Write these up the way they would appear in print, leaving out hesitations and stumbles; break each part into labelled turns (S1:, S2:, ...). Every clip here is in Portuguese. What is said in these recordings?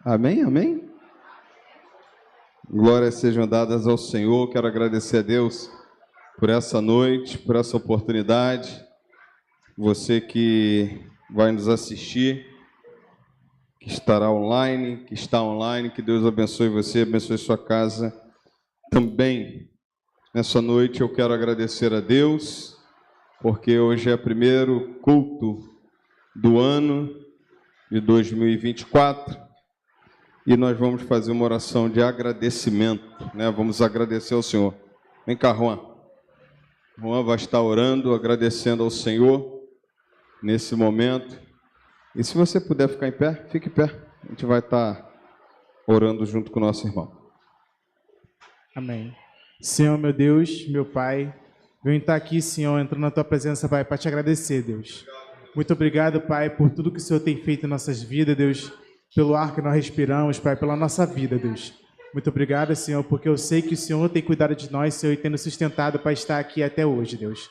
S1: Amém, amém? Glórias sejam dadas ao Senhor. Quero agradecer a Deus por essa noite, por essa oportunidade. Você que vai nos assistir, que estará online, que está online, que Deus abençoe você, abençoe sua casa também. Nessa noite eu quero agradecer a Deus, porque hoje é o primeiro culto do ano de 2024 e nós vamos fazer uma oração de agradecimento, né? Vamos agradecer ao Senhor. Vem cá, Juan. Juan vai estar orando, agradecendo ao Senhor nesse momento. E se você puder ficar em pé, fique em pé. A gente vai estar orando junto com o nosso irmão.
S2: Amém. Senhor, meu Deus, meu Pai, venho estar aqui, Senhor, entrando na Tua presença, Pai, para te agradecer, Deus. Muito obrigado, Pai, por tudo que o Senhor tem feito em nossas vidas, Deus, pelo ar que nós respiramos, Pai, pela nossa vida, Deus. Muito obrigado, Senhor, porque eu sei que o Senhor tem cuidado de nós, Senhor, e tem nos sustentado para estar aqui até hoje, Deus.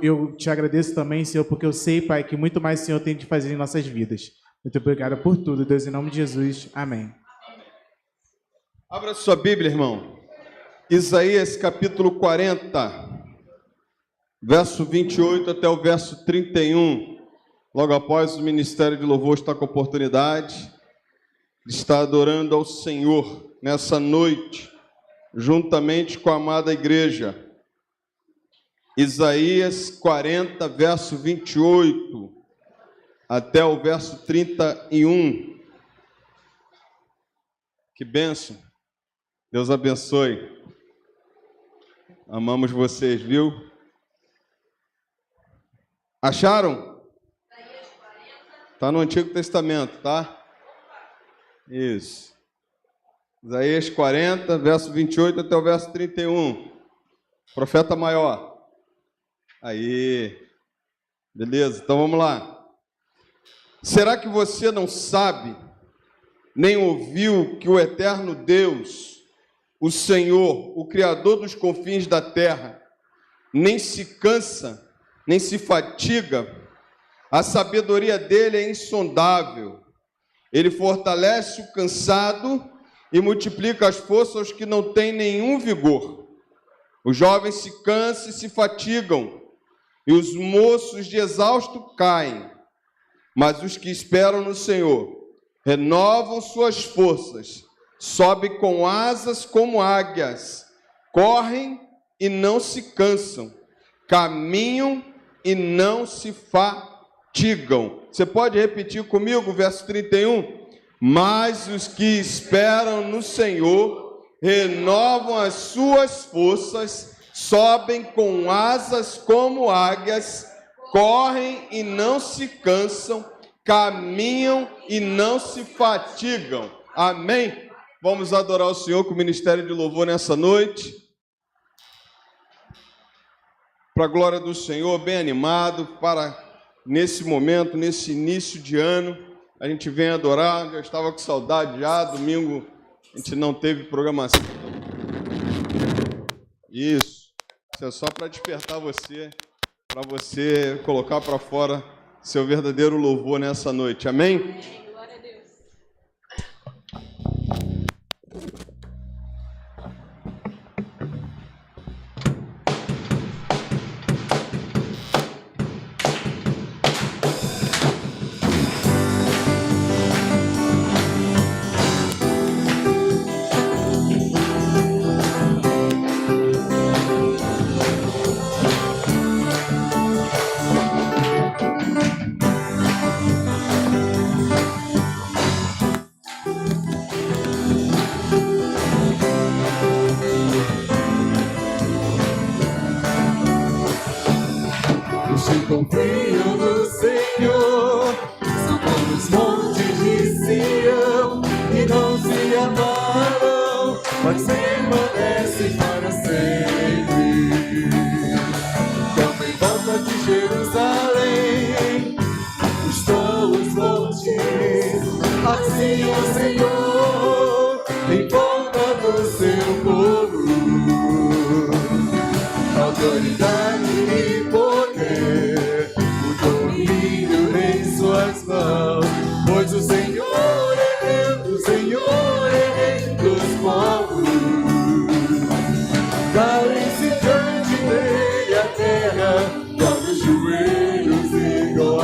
S2: Eu te agradeço também, Senhor, porque eu sei, Pai, que muito mais o Senhor tem de fazer em nossas vidas. Muito obrigado por tudo, Deus, em nome de Jesus. Amém.
S1: Abra sua Bíblia, irmão. Isaías capítulo 40, verso 28 até o verso 31. Logo após o Ministério de Louvor está com a oportunidade de estar adorando ao Senhor nessa noite, juntamente com a amada igreja. Isaías 40, verso 28 até o verso 31. Que bênção. Deus abençoe. Amamos vocês, viu? Acharam? Está no Antigo Testamento, tá? Isso. Isaías 40, verso 28 até o verso 31. Profeta maior. Aí. Beleza, então vamos lá. Será que você não sabe, nem ouviu que o eterno Deus, o Senhor, o Criador dos confins da terra, nem se cansa, nem se fatiga? A sabedoria dele é insondável. Ele fortalece o cansado e multiplica as forças aos que não têm nenhum vigor. Os jovens se cansam e se fatigam, e os moços de exausto caem. Mas os que esperam no Senhor renovam suas forças, sobem com asas como águias, correm e não se cansam, caminham e não se fatigam. Você pode repetir comigo o verso 31? Mas os que esperam no Senhor renovam as suas forças, sobem com asas como águias, correm e não se cansam, caminham e não se fatigam. Amém? Vamos adorar o Senhor com o Ministério de Louvor nessa noite. Para a glória do Senhor, bem animado, para nesse momento, nesse início de ano, a gente vem adorar. Já estava com saudade já, domingo a gente não teve programação. Isso é só para despertar você, para você colocar para fora seu verdadeiro louvor nessa noite. Amém?
S3: Glória a Deus.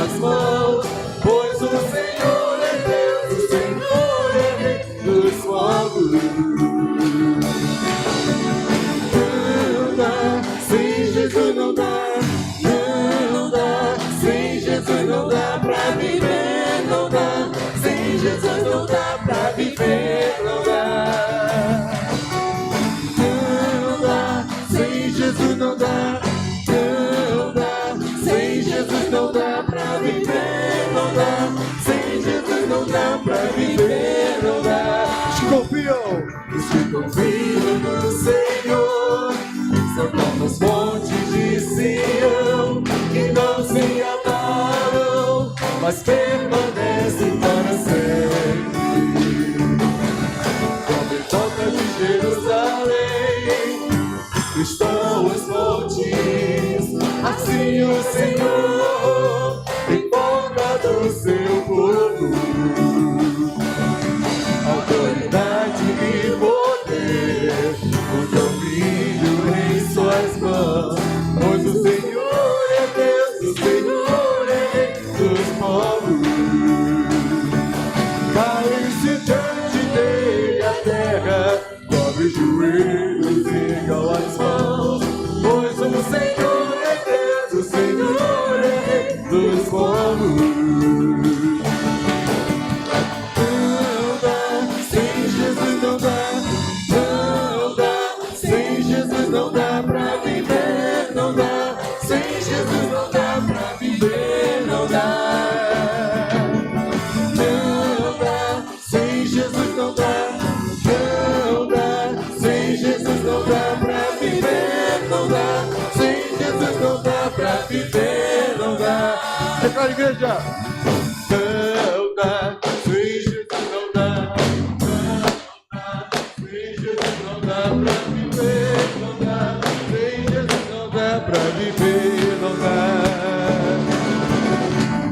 S3: suas mãos, pois o Senhor é Deus, o Senhor é Rei dos povos. Não dá, sem Jesus não dá, não dá, sem Jesus não dá pra viver, não dá, sem Jesus não dá pra viver, não dá. Não dá, sem Jesus não dá, não dá, sem Jesus não dá pra viver, não dá, sem Jesus não dá pra viver, não dá. Os que confiam no Senhor são como os montes de Sião, que não se abalam, mas permanecem para sempre. Como em volta de Jerusalém estão os montes, assim o Senhor em volta do seu povo. Autoridade e poder, o teu filho em suas mãos, pois o Senhor é Deus, o Senhor é Rei dos povos. Cai-se diante dele a terra, dobre os joelhos e ergam as mãos, pois o Senhor é Deus, o Senhor é Rei dos povos. Não dá pra viver, não dá, sem Jesus não dá pra viver, não dá. Não dá, sem Jesus não dá, não dá, sem Jesus não dá pra viver, não dá, sem Jesus não dá pra viver, não dá. Declara, igreja. Não dá, sem Jesus não dá, não dá, sem Jesus não dá pra viver. Pra viver não dá,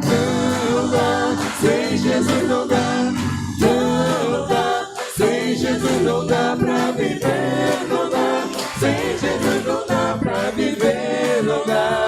S3: não dá, sem Jesus não dá, não dá, sem Jesus não dá pra viver, não dá, sem Jesus não dá pra viver, não dá.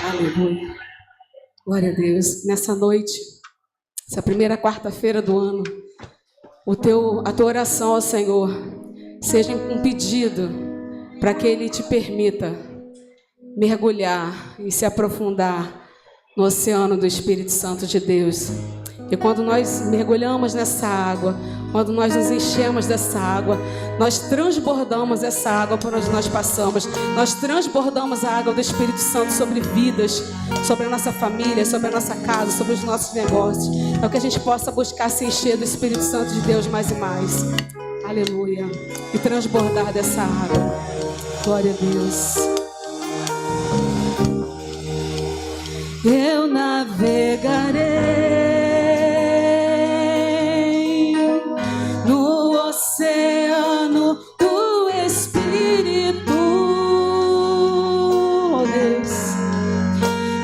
S4: Aleluia. Glória a Deus. Nessa noite, essa primeira quarta-feira do ano, a tua oração ao Senhor seja um pedido para que Ele te permita mergulhar e se aprofundar no oceano do Espírito Santo de Deus. E quando nós mergulhamos nessa água, quando nós nos enchemos dessa água, nós transbordamos essa água por onde nós passamos. Nós transbordamos a água do Espírito Santo sobre vidas, sobre a nossa família, sobre a nossa casa, sobre os nossos negócios. É o que a gente possa buscar se encher do Espírito Santo de Deus mais e mais. Aleluia. E transbordar dessa água. Glória a Deus. Eu navegarei oceano do Espírito, oh Deus,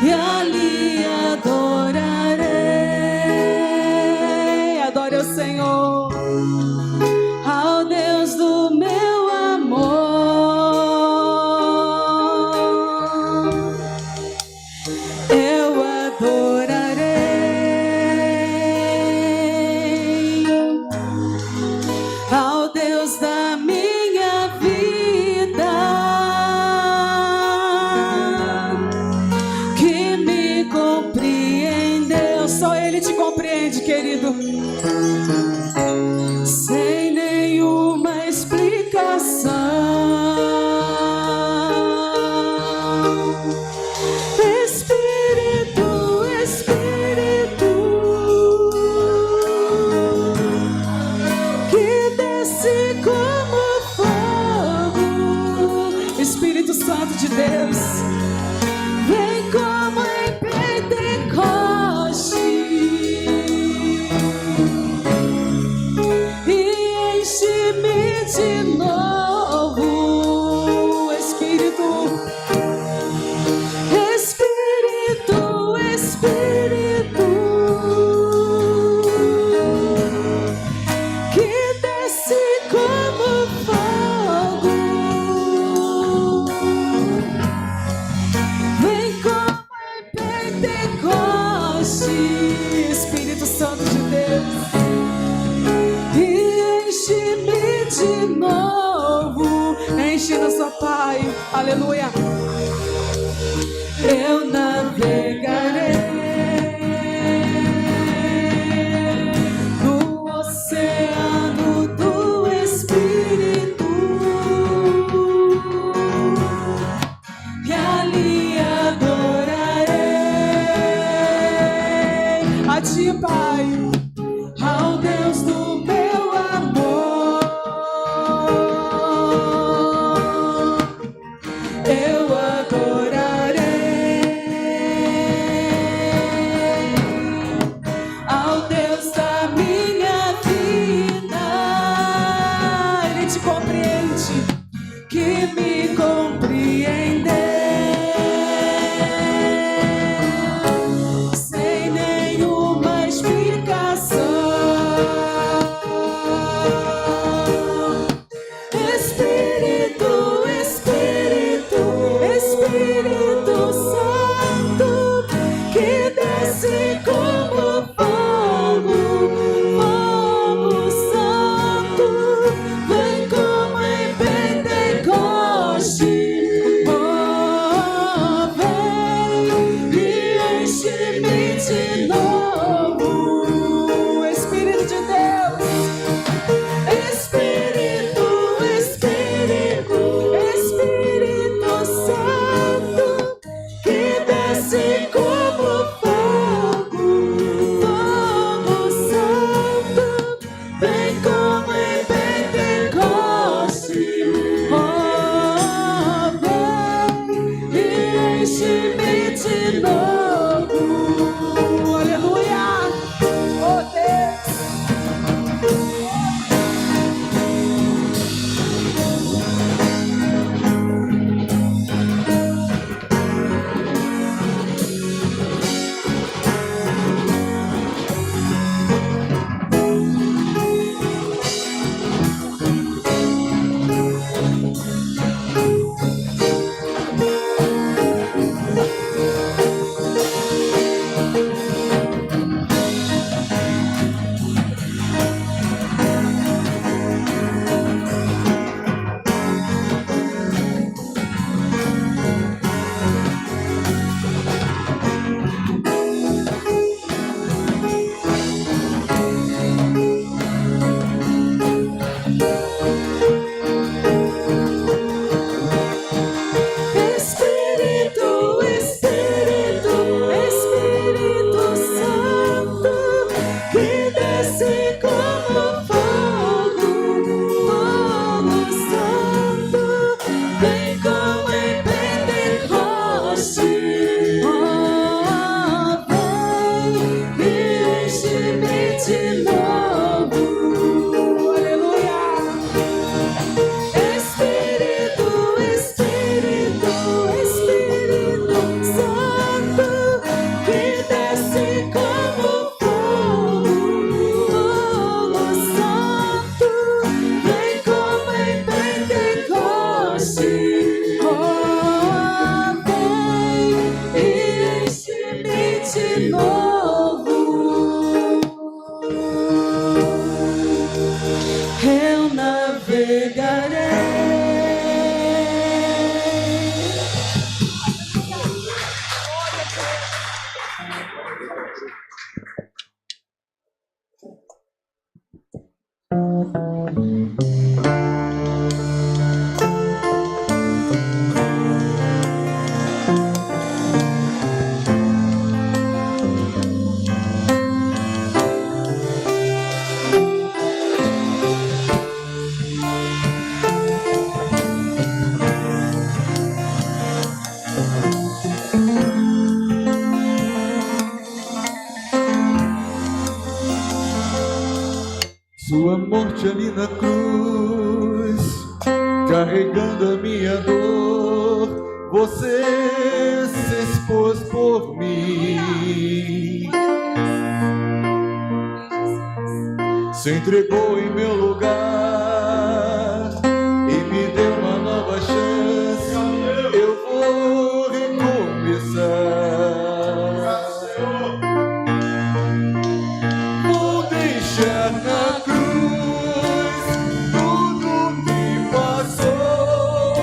S4: e ali adorarei, adore o Senhor, ao Deus do meu amor, eu adorarei. Querido, sem nenhuma explicação, Espírito, Espírito, que desce como fogo, Espírito Santo de Deus, vem como em Pentecoste. De novo, Pai. Aleluia. Eu navegarei no oceano do Espírito e ali adorarei a Ti, Pai, ao Deus do meu amor. Eu adorarei ao Deus da minha vida. Ele te compreende, que me compreendeu sem nenhuma explicação. Espírito, Espírito, Espírito Santo, que desce como fogo, fogo santo, vem como em Pentecoste. Oh, vem e enche-me de novo, Espírito de Deus. Espírito, Espírito, Espírito Santo, que desce como fogo, fogo santo, vem como em Pentecoste. Oh, vem e enche-me de novo. Aleluia. Oh, Deus. Espírito, Espírito, Espírito Santo, que desce como fogo, fogo santo, vem como em Pentecoste. Oh, vem e enche-me de novo. Aleluia. Espírito, Espírito, Espírito Santo, que desce como fogo, fogo santo, vem como em Pentecoste. Oh, vem e enche-me de novo. Eu navegarei.
S3: Sua morte ali na cruz, carregando a minha dor, você se expôs por mim, se entregou em meu lugar e me deu uma nova chance. Eu vou recomeçar. Vou deixar na cruz tudo que passou.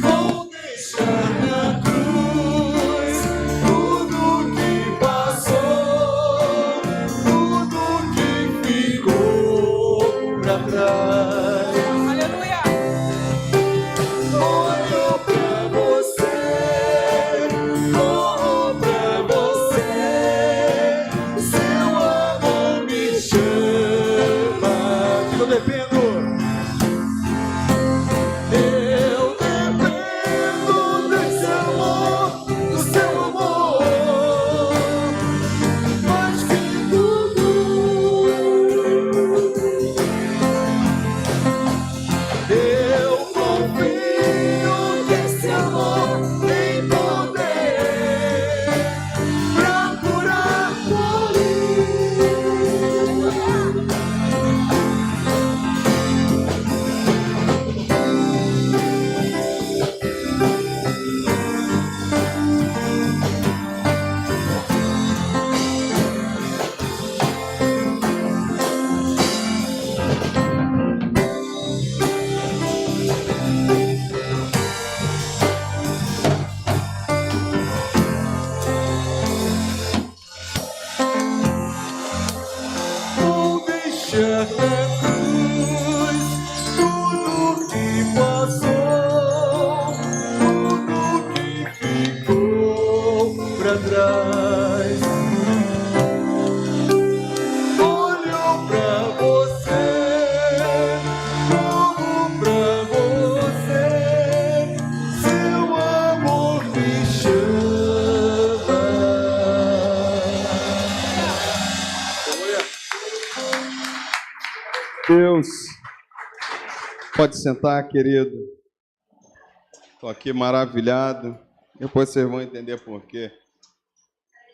S3: Vou deixar na cruz tudo que passou, tudo que ficou pra trás.
S4: Aleluia.
S3: Olho pra você, corro pra você, seu amor me chama. Eu dependo desse amor, do seu amor, mais que tudo. Eu confio que esse amor tem poder pra curar Vou deixar na cruz tudo que passou, tudo que ficou pra trás. Olho pra você, corro pra você, seu amor me chama.
S1: Deus. Pode sentar, querido. Estou aqui maravilhado. Depois vocês vão entender por quê.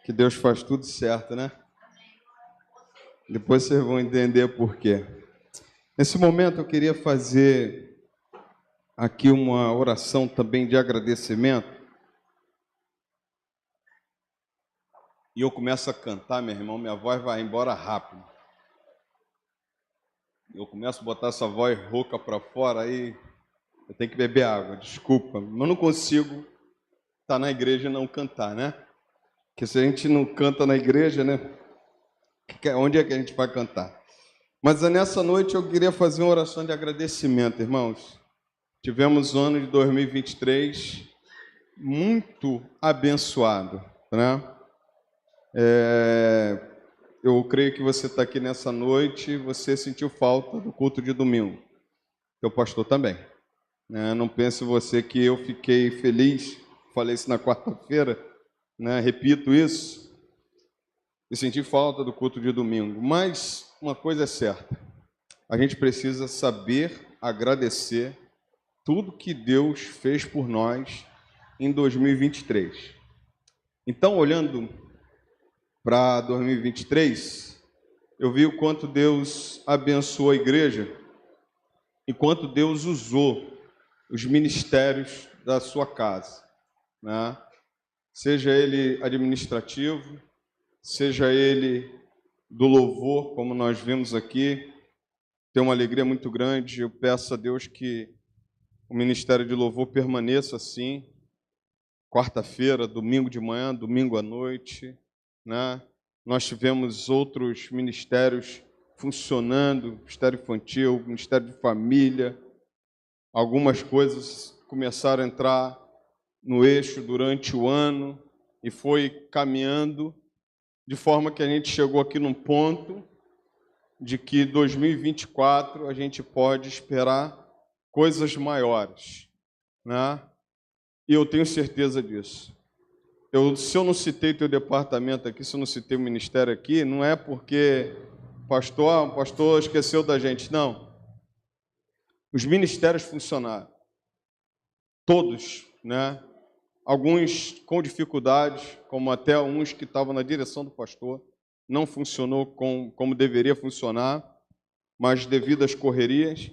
S1: Que Deus faz tudo certo, né? Depois vocês vão entender por quê. Nesse momento eu queria fazer aqui uma oração também de agradecimento. E eu começo a cantar, meu irmão, minha voz vai embora rápido. Eu começo a botar essa voz rouca para fora, aí eu tenho que beber água, desculpa. Mas eu não consigo estar na igreja e não cantar, né? Porque se a gente não canta na igreja, né? Onde é que a gente vai cantar? Mas nessa noite eu queria fazer uma oração de agradecimento, irmãos. Tivemos o ano de 2023 muito abençoado, né? Eu creio que você está aqui nessa noite, você sentiu falta do culto de domingo. Teu pastor também. Né? Não pense você que eu fiquei feliz, falei isso na quarta-feira, né? Repito isso, e senti falta do culto de domingo. Mas uma coisa é certa, a gente precisa saber agradecer tudo que Deus fez por nós em 2023. Então, olhando para 2023, eu vi o quanto Deus abençoou a igreja e quanto Deus usou os ministérios da sua casa, né? Seja ele administrativo, seja ele do louvor, como nós vimos aqui. Tenho uma alegria muito grande. Eu peço a Deus que o ministério de louvor permaneça assim, quarta-feira, domingo de manhã, domingo à noite, né? Nós tivemos outros ministérios funcionando, Ministério Infantil, Ministério de Família. Algumas coisas começaram a entrar no eixo durante o ano e foi caminhando de forma que a gente chegou aqui num ponto de que 2024 a gente pode esperar coisas maiores, né? E eu tenho certeza disso. Se eu não citei teu departamento aqui, se eu não citei o ministério aqui, não é porque o pastor esqueceu da gente, não. Os ministérios funcionaram. Todos, né? Alguns com dificuldades, como até uns que estavam na direção do pastor, não funcionou como deveria funcionar, mas devido às correrias.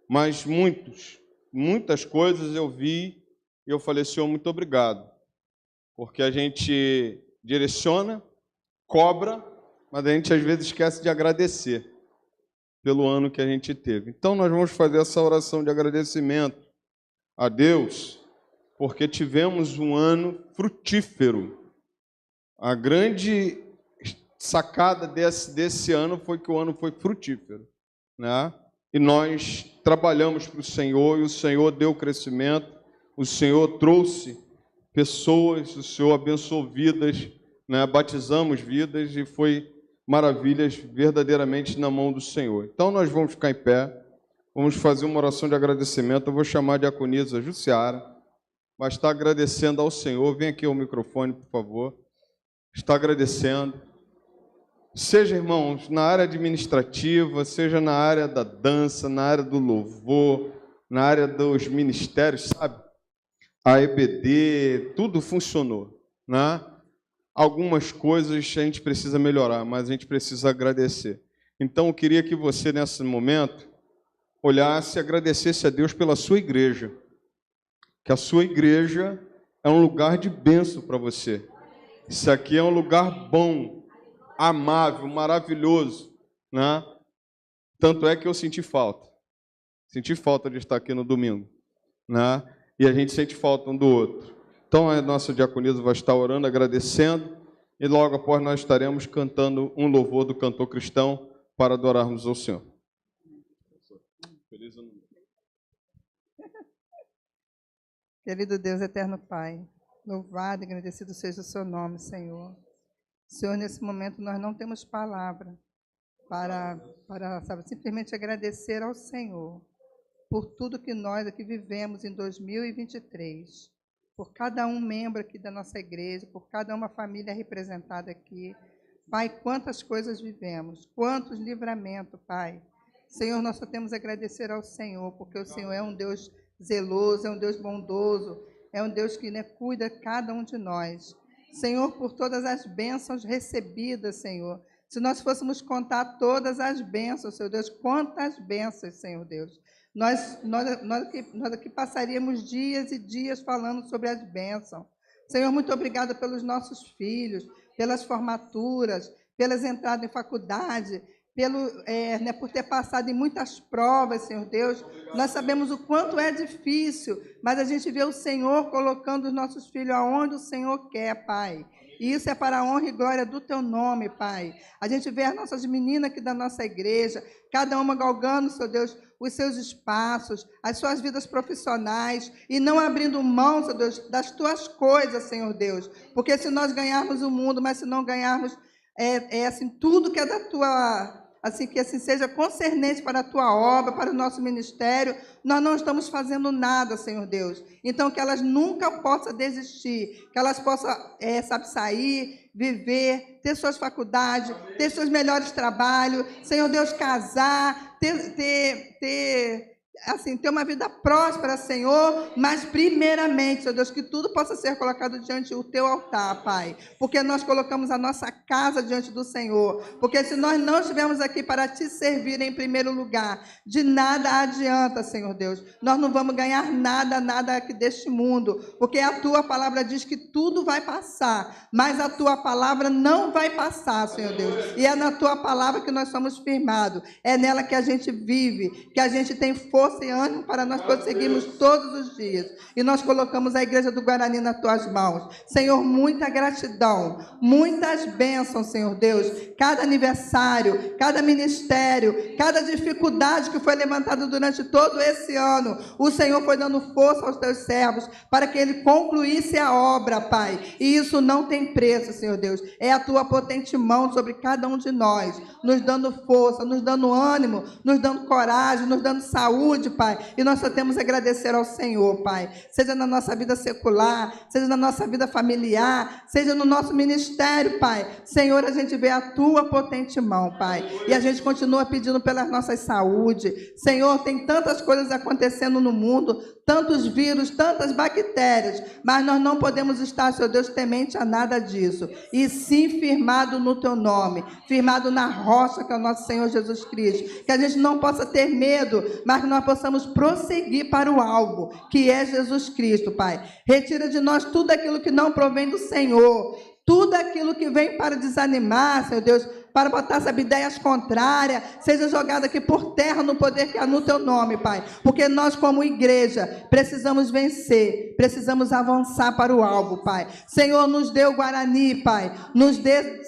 S1: Mas muitas coisas eu vi e eu falei, Senhor, muito obrigado. Porque a gente direciona, cobra, mas a gente às vezes esquece de agradecer. pelo ano que a gente teve. Então, nós vamos fazer essa oração de agradecimento a Deus, porque tivemos um ano frutífero. A grande sacada desse ano foi que o ano foi frutífero, né? E nós trabalhamos para o Senhor, e o Senhor deu crescimento, o Senhor trouxe pessoas, o Senhor abençoou vidas, né? Batizamos vidas e foi maravilhas verdadeiramente na mão do Senhor. Então nós vamos ficar em pé, vamos fazer uma oração de agradecimento. Eu vou chamar a diaconisa Jussiara, vai estar agradecendo ao Senhor. Vem aqui ao microfone, por favor. Está agradecendo. Seja, irmãos, na área administrativa, seja na área da dança, na área do louvor, na área dos ministérios, sabe? A EBD, tudo funcionou, né? Algumas coisas a gente precisa melhorar, mas a gente precisa agradecer. Então, eu queria que você, nesse momento, olhasse e agradecesse a Deus pela sua igreja. Que a sua igreja é um lugar de bênção para você. Isso aqui é um lugar bom, amável, maravilhoso, né? Tanto é que eu senti falta. Senti falta de estar aqui no domingo, né? E a gente sente falta um do outro. Então, a nossa diaconisa vai estar orando, agradecendo, e logo após nós estaremos cantando um louvor do cantor cristão para adorarmos ao Senhor. Feliz ano.
S5: Querido Deus, eterno Pai, louvado e agradecido seja o seu nome, Senhor. Senhor, nesse momento nós não temos palavra para sabe, simplesmente agradecer ao Senhor por tudo que nós aqui vivemos em 2023, por cada um membro aqui da nossa igreja, por cada uma família representada aqui. Pai, quantas coisas vivemos, quantos livramentos, Pai. Senhor, nós só temos a agradecer ao Senhor, porque o Senhor é um Deus zeloso, é um Deus bondoso, é um Deus que, né, cuida de cada um de nós. Senhor, por todas as bênçãos recebidas, Senhor. Se nós fôssemos contar todas as bênçãos, Senhor Deus, quantas bênçãos, Senhor Deus. Nós aqui passaríamos dias e dias falando sobre as bênçãos. Senhor, muito obrigada pelos nossos filhos, pelas formaturas, pelas entradas em faculdade, por ter passado em muitas provas, Senhor Deus. Nós sabemos o quanto é difícil, mas a gente vê o Senhor colocando os nossos filhos aonde o Senhor quer, Pai. E isso é para a honra e glória do Teu nome, Pai. A gente vê as nossas meninas aqui da nossa igreja, cada uma galgando, Senhor Deus, os seus espaços, as suas vidas profissionais, e não abrindo mão, Senhor Deus, das Tuas coisas, Senhor Deus. Porque se nós ganharmos o mundo, mas se não ganharmos assim, tudo que é da Tua... Assim, que assim seja concernente para a Tua obra, para o nosso ministério, nós não estamos fazendo nada, Senhor Deus. Então, que elas nunca possam desistir, que elas possam, sair, viver, ter suas faculdades, ter seus melhores trabalhos, Senhor Deus, casar, ter uma vida próspera, Senhor, mas primeiramente, Senhor Deus, que tudo possa ser colocado diante do Teu altar, Pai, porque nós colocamos a nossa casa diante do Senhor, porque se nós não estivermos aqui para Te servir em primeiro lugar, de nada adianta, Senhor Deus, nós não vamos ganhar nada aqui deste mundo, porque a Tua palavra diz que tudo vai passar, mas a Tua palavra não vai passar, Senhor Deus, e é na Tua palavra que nós somos firmados, é nela que a gente vive, que a gente tem força e ânimo para nós prosseguirmos todos os dias. E nós colocamos a Igreja do Guarani nas Tuas mãos. Senhor, muita gratidão, muitas bênçãos, Senhor Deus. Cada aniversário, cada ministério, cada dificuldade que foi levantada durante todo esse ano, o Senhor foi dando força aos Teus servos para que Ele concluísse a obra, Pai. E isso não tem preço, Senhor Deus. É a Tua potente mão sobre cada um de nós, nos dando força, nos dando ânimo, nos dando coragem, nos dando saúde, Pai, e nós só temos a agradecer ao Senhor, Pai, seja na nossa vida secular, seja na nossa vida familiar, seja no nosso ministério, Pai. Senhor, a gente vê a Tua potente mão, Pai, e a gente continua pedindo pela nossa saúde. Senhor, tem tantas coisas acontecendo no mundo, tantos vírus, tantas bactérias, mas nós não podemos estar, Senhor Deus, temente a nada disso, e sim firmado no Teu nome, firmado na rocha que é o nosso Senhor Jesus Cristo, que a gente não possa ter medo, mas que nós possamos prosseguir para o alvo, que é Jesus Cristo, Pai. Retira de nós tudo aquilo que não provém do Senhor, tudo aquilo que vem para desanimar, Senhor Deus, para botar, sabe, ideias contrárias, seja jogada aqui por terra no poder que há no teu nome, Pai. Porque nós, como igreja, precisamos vencer, precisamos avançar para o alvo, Pai. Senhor, nos dê o Guarani, Pai. Nos dê,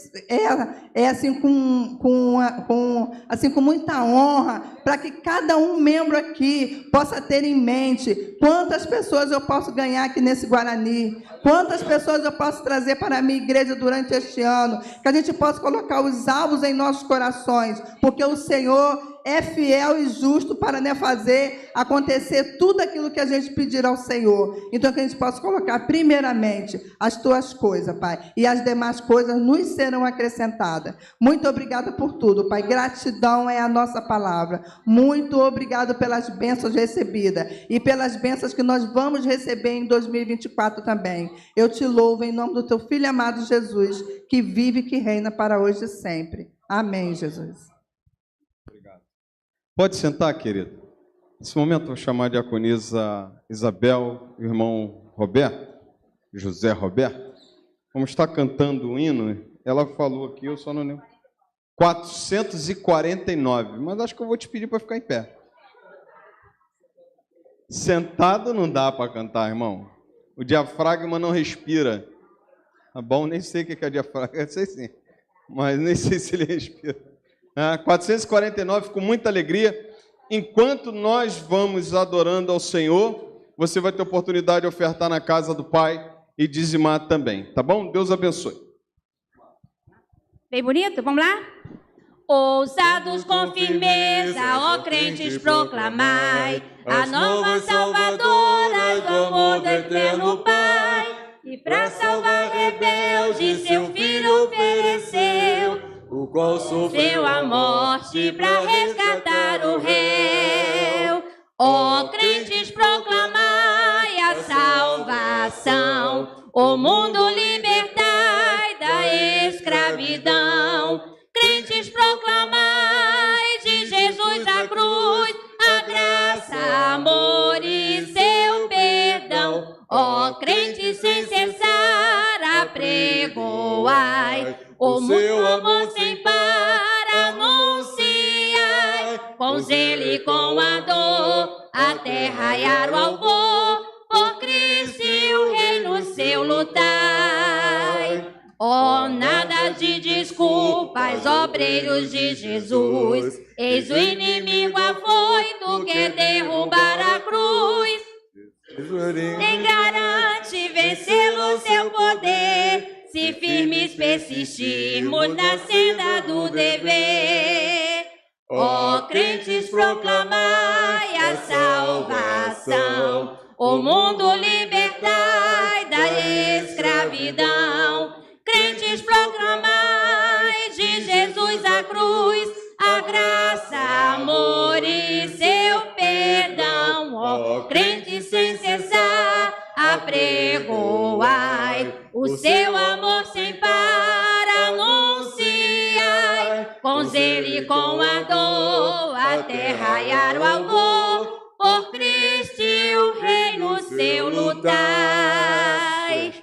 S5: assim, com muita honra, para que cada um membro aqui possa ter em mente quantas pessoas eu posso ganhar aqui nesse Guarani, quantas pessoas eu posso trazer para a minha igreja durante este ano, que a gente possa colocar os alvos em nossos corações, porque o Senhor é fiel e justo para, né, fazer acontecer tudo aquilo que a gente pedir ao Senhor. Então, que a gente possa colocar primeiramente as tuas coisas, Pai, e as demais coisas nos serão acrescentadas. Muito obrigada por tudo, Pai. Gratidão é a nossa palavra. Muito obrigado pelas bênçãos recebidas e pelas bênçãos que nós vamos receber em 2024 também. Eu te louvo em nome do teu Filho amado Jesus, que vive e que reina para hoje e sempre. Amém, Jesus.
S1: Pode sentar, querido. Nesse momento, vou chamar a diaconisa Isabel e o irmão Roberto, José Roberto. Vamos estar cantando o hino. Ela falou aqui, eu só não lembro. 449, mas acho que eu vou te pedir para ficar em pé. Sentado não dá para cantar, irmão. O diafragma não respira. Tá bom? Nem sei o que é diafragma, eu sei sim, mas nem sei se ele respira. 449, com muita alegria. Enquanto nós vamos adorando ao Senhor, você vai ter oportunidade de ofertar na casa do Pai e dizimar também, tá bom? Deus abençoe.
S6: Bem bonito, vamos lá? Ousados com firmeza, ó crentes, proclamai a nova salvadora do amor do eterno Pai. E para salvar rebeldes, seu Filho ofereceu,
S3: o qual
S6: sofreu a morte para resgatar o réu. Ó crentes, proclamai a salvação, o mundo libertai da escravidão. Crentes, proclamai de Jesus a cruz, a graça, amor e seu perdão. Ó crentes, sem cessar apregoai o seu amor sem par, anunciai com zelo e com a dor a terra e o alvor, por Cristo e o reino seu lutai. Oh, nada de desculpas, obreiros de Jesus, eis o inimigo afoito que derrubar a cruz. Quem garante vencê-lo seu poder, se firmes persistirmos na senda do dever. Ó crentes, proclamai a salvação, o mundo libertai da escravidão. Crentes, proclamai de Jesus a cruz, a graça, amor e seu perdão. Ó crentes, sem cessar apregoai o seu amor sem par, anunciai com zelo e com a dor a terra e o alvor, por Cristo e o reino seu lutai.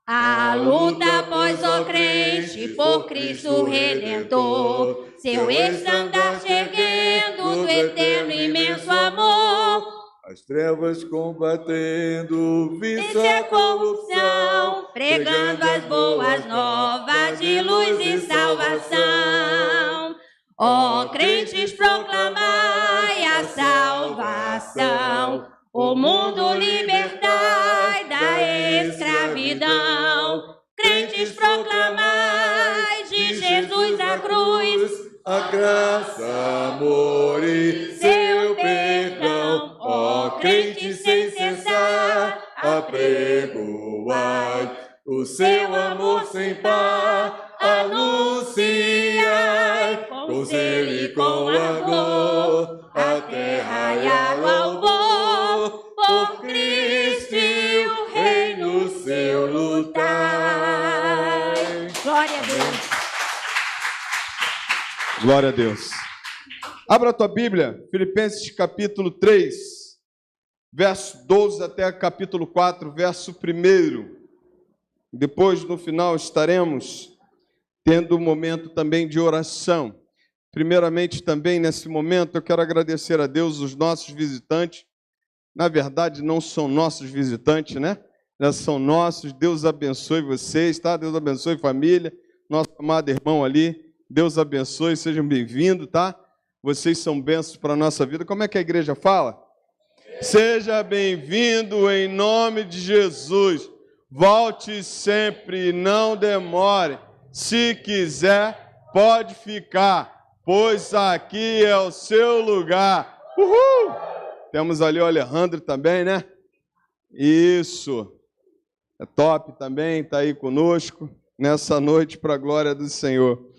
S6: A luta, pois, ó crente, por Cristo Redentor, seu estandarte erguendo do eterno imenso amor.
S3: As trevas combatendo,
S6: Vence a corrupção, pregando as boas novas de luz e salvação. Ó crentes, proclamai a salvação, o mundo libertai da escravidão. Crentes, proclamai de Jesus a cruz,
S3: a graça, amor e seu perdão. Ó crentes, sem cessar apregoai o seu amor sem par, anunciai com zelo e com ardor a terra e o alvor, por Cristo e o reino seu lutai.
S6: Glória a Deus.
S1: Glória a Deus. Abra a tua Bíblia, Filipenses capítulo 3, verso 12 até capítulo 4, verso 1. Depois, no final, estaremos tendo um momento também de oração. Primeiramente, também nesse momento, eu quero agradecer a Deus os nossos visitantes. Na verdade, não são nossos visitantes, né? Já são nossos. Deus abençoe vocês, tá? Deus abençoe família. Nosso amado irmão ali, Deus abençoe, sejam bem-vindos, tá? Vocês são bênçãos para a nossa vida. Como é que a igreja fala? Seja bem-vindo em nome de Jesus. Volte sempre, não demore. Se quiser, pode ficar, pois aqui é o seu lugar. Uhul! Temos ali o Alejandro também, né? Isso. É top também, está aí conosco nessa noite para a glória do Senhor.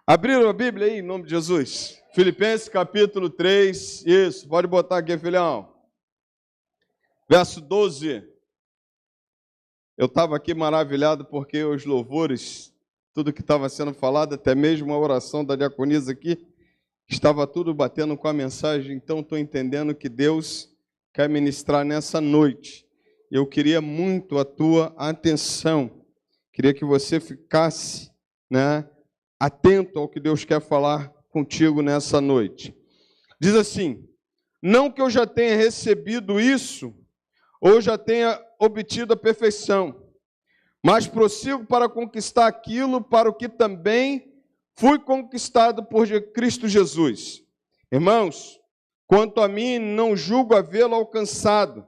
S1: Abriram a Bíblia aí, em nome de Jesus? Filipenses capítulo 3, isso, pode botar aqui, filhão. Verso 12. Eu estava aqui maravilhado porque os louvores, tudo que estava sendo falado, até mesmo a oração da diaconisa aqui, estava tudo batendo com a mensagem, então estou entendendo que Deus quer ministrar nessa noite. Eu queria muito a tua atenção, queria que você ficasse, né, atento ao que Deus quer falar contigo nessa noite. Diz assim: não que eu já tenha recebido isso, ou já tenha obtido a perfeição, mas prossigo para conquistar aquilo para o que também fui conquistado por Cristo Jesus. Irmãos, quanto a mim, não julgo havê-lo alcançado,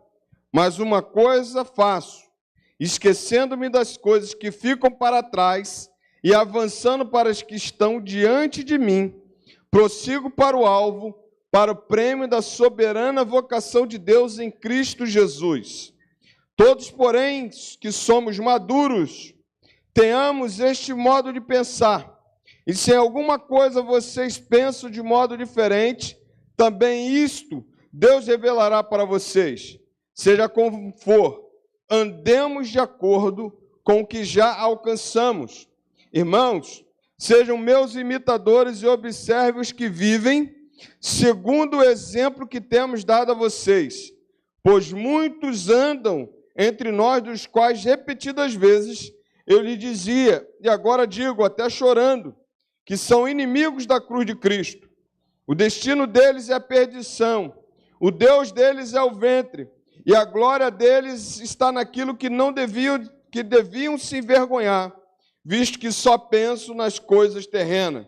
S1: mas uma coisa faço, esquecendo-me das coisas que ficam para trás e avançando para as que estão diante de mim, prossigo para o alvo, para o prêmio da soberana vocação de Deus em Cristo Jesus. Todos, porém, que somos maduros, tenhamos este modo de pensar. E se em alguma coisa vocês pensam de modo diferente, também isto Deus revelará para vocês. Seja como for, andemos de acordo com o que já alcançamos. Irmãos, sejam meus imitadores e observem os que vivem segundo o exemplo que temos dado a vocês. Pois muitos andam entre nós, dos quais repetidas vezes eu lhe dizia, e agora digo, até chorando, que são inimigos da cruz de Cristo. O destino deles é a perdição, o Deus deles é o ventre, e a glória deles está naquilo que deviam se envergonhar, visto que só pensam nas coisas terrenas.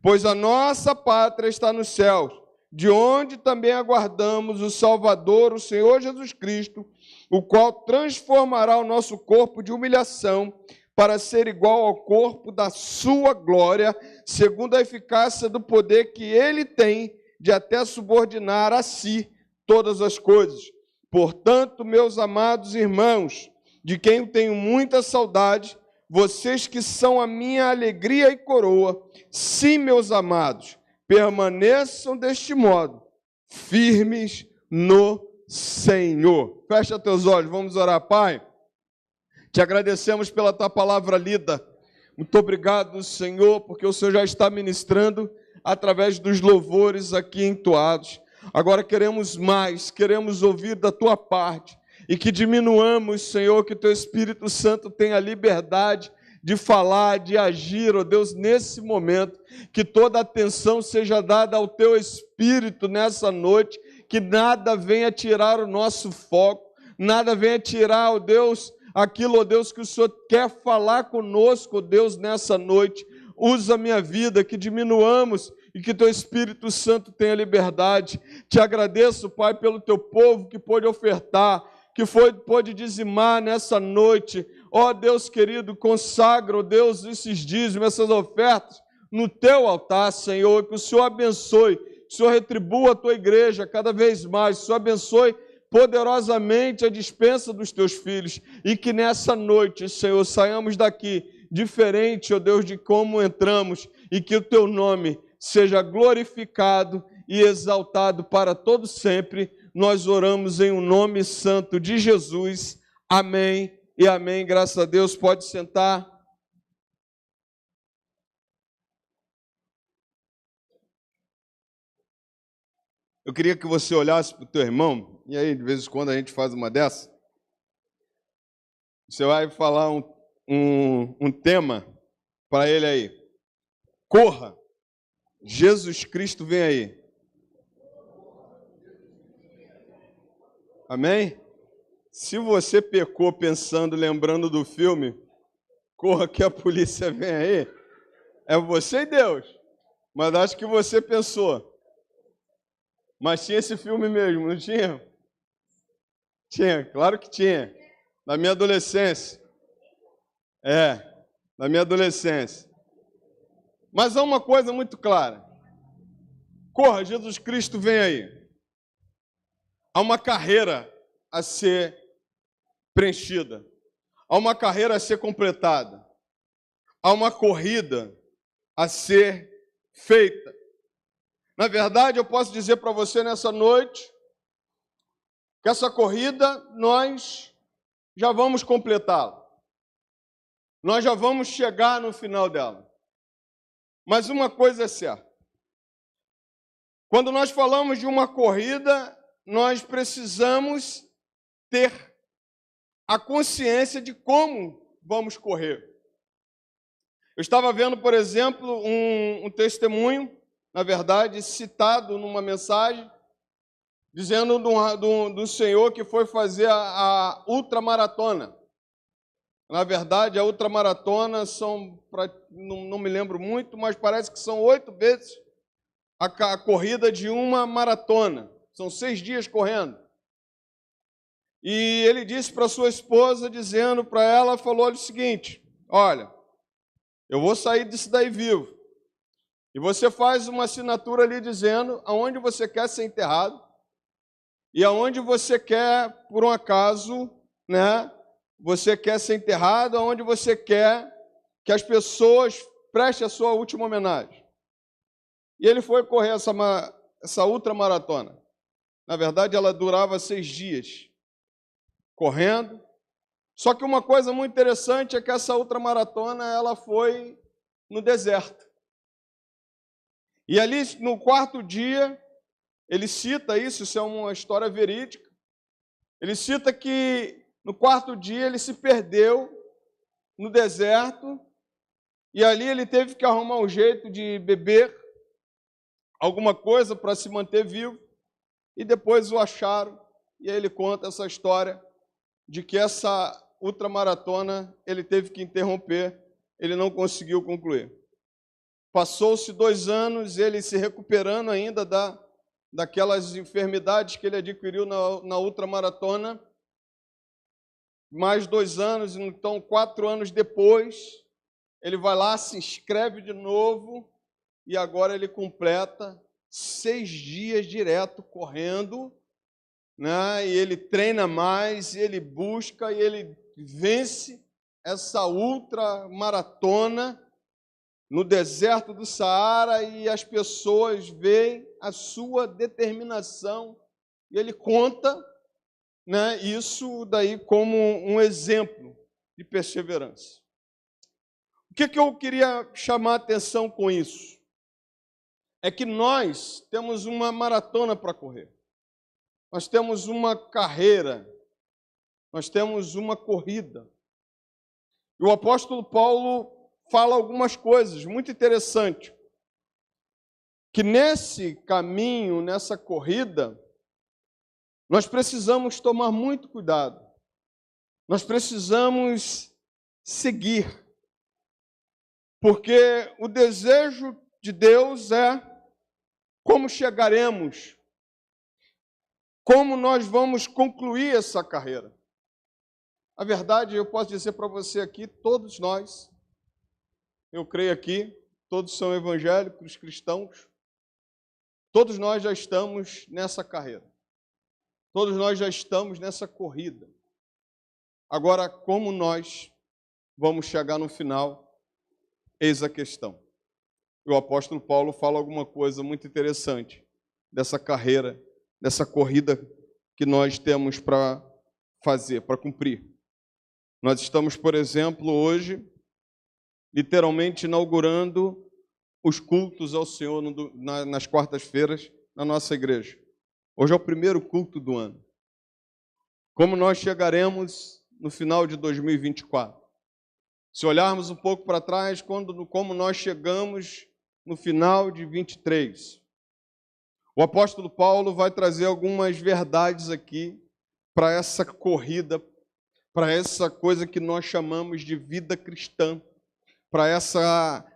S1: Pois a nossa pátria está nos céus, de onde também aguardamos o Salvador, o Senhor Jesus Cristo, o qual transformará o nosso corpo de humilhação para ser igual ao corpo da sua glória, segundo a eficácia do poder que ele tem de até subordinar a si todas as coisas. Portanto, meus amados irmãos, de quem eu tenho muita saudade, vocês que são a minha alegria e coroa, sim, meus amados, permaneçam deste modo, firmes no Senhor. Fecha teus olhos, vamos orar. Pai, te agradecemos pela tua palavra lida. Muito obrigado, Senhor, porque o Senhor já está ministrando através dos louvores aqui entoados. Agora queremos mais, queremos ouvir da tua parte e que diminuamos, Senhor, que teu Espírito Santo tenha liberdade de falar, de agir, ó Deus, nesse momento, que toda a atenção seja dada ao teu Espírito nessa noite, que nada venha tirar o nosso foco, nada venha tirar, ó Deus, aquilo, ó Deus, que o Senhor quer falar conosco, ó Deus, nessa noite. Usa a minha vida, que diminuamos e que teu Espírito Santo tenha liberdade. Te agradeço, Pai, pelo teu povo que pôde ofertar, que pôde dizimar nessa noite. Ó Deus querido, consagra, ó Deus, esses dízimos, essas ofertas no teu altar, Senhor, que o Senhor abençoe, que o Senhor retribua a tua igreja cada vez mais, que o Senhor abençoe poderosamente a dispensa dos teus filhos, e que nessa noite, Senhor, saiamos daqui diferente, ó Deus, de como entramos, e que o teu nome seja glorificado e exaltado para todo sempre. Nós oramos em um nome santo de Jesus. Amém e amém. Graças a Deus. Pode sentar. Eu queria que você olhasse para o teu irmão, e aí de vez em quando a gente faz uma dessa. Você vai falar um tema para ele aí. Corra, Jesus Cristo vem aí. Amém? Se você pecou pensando, lembrando do filme, corra que a polícia vem aí, é você e Deus. Mas acho que você pensou. Mas tinha esse filme mesmo, não tinha? Tinha, claro que tinha. Na minha adolescência. Na minha adolescência. Mas há uma coisa muito clara. Corra, Jesus Cristo vem aí. Há uma carreira a ser preenchida. Há uma carreira a ser completada. Há uma corrida a ser feita. Na verdade, eu posso dizer para você nessa noite que essa corrida nós já vamos completá-la. Nós já vamos chegar no final dela. Mas uma coisa é certa. Quando nós falamos de uma corrida, nós precisamos ter a consciência de como vamos correr. Eu estava vendo, por exemplo, um testemunho, na verdade, citado numa mensagem, dizendo do senhor que foi fazer a ultramaratona. Na verdade, a ultramaratona são, não me lembro muito, mas parece que são 8 vezes a corrida de uma maratona. São 6 dias correndo. E ele disse para sua esposa, dizendo para ela, falou o seguinte: olha, eu vou sair disso daí vivo. E você faz uma assinatura ali dizendo aonde você quer ser enterrado e aonde você quer, por um acaso, né, você quer ser enterrado, aonde você quer que as pessoas prestem a sua última homenagem. E ele foi correr essa ultramaratona. Na verdade, ela durava 6 dias correndo. Só que uma coisa muito interessante é que essa ultramaratona ela foi no deserto. E ali, no 4º dia, ele cita isso é uma história verídica. Ele cita que no 4º dia ele se perdeu no deserto e ali ele teve que arrumar um jeito de beber alguma coisa para se manter vivo e depois o acharam e aí ele conta essa história de que essa ultramaratona ele teve que interromper, ele não conseguiu concluir. Passou-se 2 anos, ele se recuperando ainda daquelas enfermidades que ele adquiriu na ultramaratona. Mais 2 anos, então 4 anos depois, ele vai lá, se inscreve de novo e agora ele completa 6 dias direto correndo, né? E ele treina mais, e ele busca, e ele vence essa ultramaratona no deserto do Saara e as pessoas veem a sua determinação e ele conta, né, isso daí como um exemplo de perseverança. O que eu queria chamar a atenção com isso? É que nós temos uma maratona para correr. Nós temos uma carreira. Nós temos uma corrida. E o apóstolo Paulo fala algumas coisas muito interessantes. Que nesse caminho, nessa corrida, nós precisamos tomar muito cuidado. Nós precisamos seguir. Porque o desejo de Deus é como chegaremos, como nós vamos concluir essa carreira. A verdade, eu posso dizer para você aqui, todos nós, eu creio aqui, todos são evangélicos, cristãos, todos nós já estamos nessa carreira. Todos nós já estamos nessa corrida. Agora, como nós vamos chegar no final, eis a questão. E o apóstolo Paulo fala alguma coisa muito interessante dessa carreira, dessa corrida que nós temos para fazer, para cumprir. Nós estamos, por exemplo, hoje, literalmente inaugurando os cultos ao Senhor nas quartas-feiras na nossa igreja. Hoje é o primeiro culto do ano. Como nós chegaremos no final de 2024? Se olharmos um pouco para trás, como nós chegamos no final de 23. O apóstolo Paulo vai trazer algumas verdades aqui para essa corrida, para essa coisa que nós chamamos de vida cristã, para essa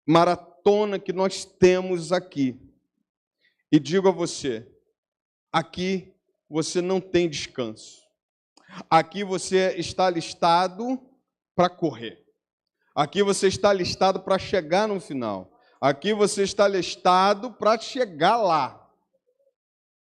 S1: maratona que nós temos aqui. E digo a você, aqui você não tem descanso. Aqui você está alistado para correr. Aqui você está alistado para chegar no final. Aqui você está alistado para chegar lá.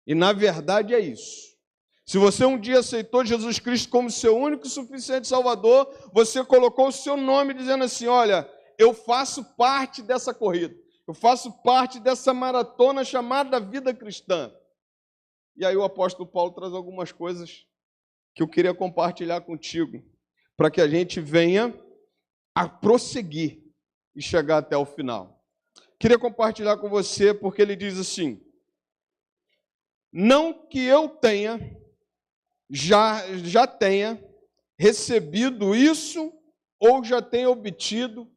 S1: E na verdade é isso. Se você um dia aceitou Jesus Cristo como seu único e suficiente Salvador, você colocou o seu nome dizendo assim, olha, eu faço parte dessa corrida. Eu faço parte dessa maratona chamada vida cristã. E aí o apóstolo Paulo traz algumas coisas que eu queria compartilhar contigo, para que a gente venha a prosseguir e chegar até o final. Queria compartilhar com você, porque ele diz assim, não que eu tenha, já tenha recebido isso, ou já tenha obtido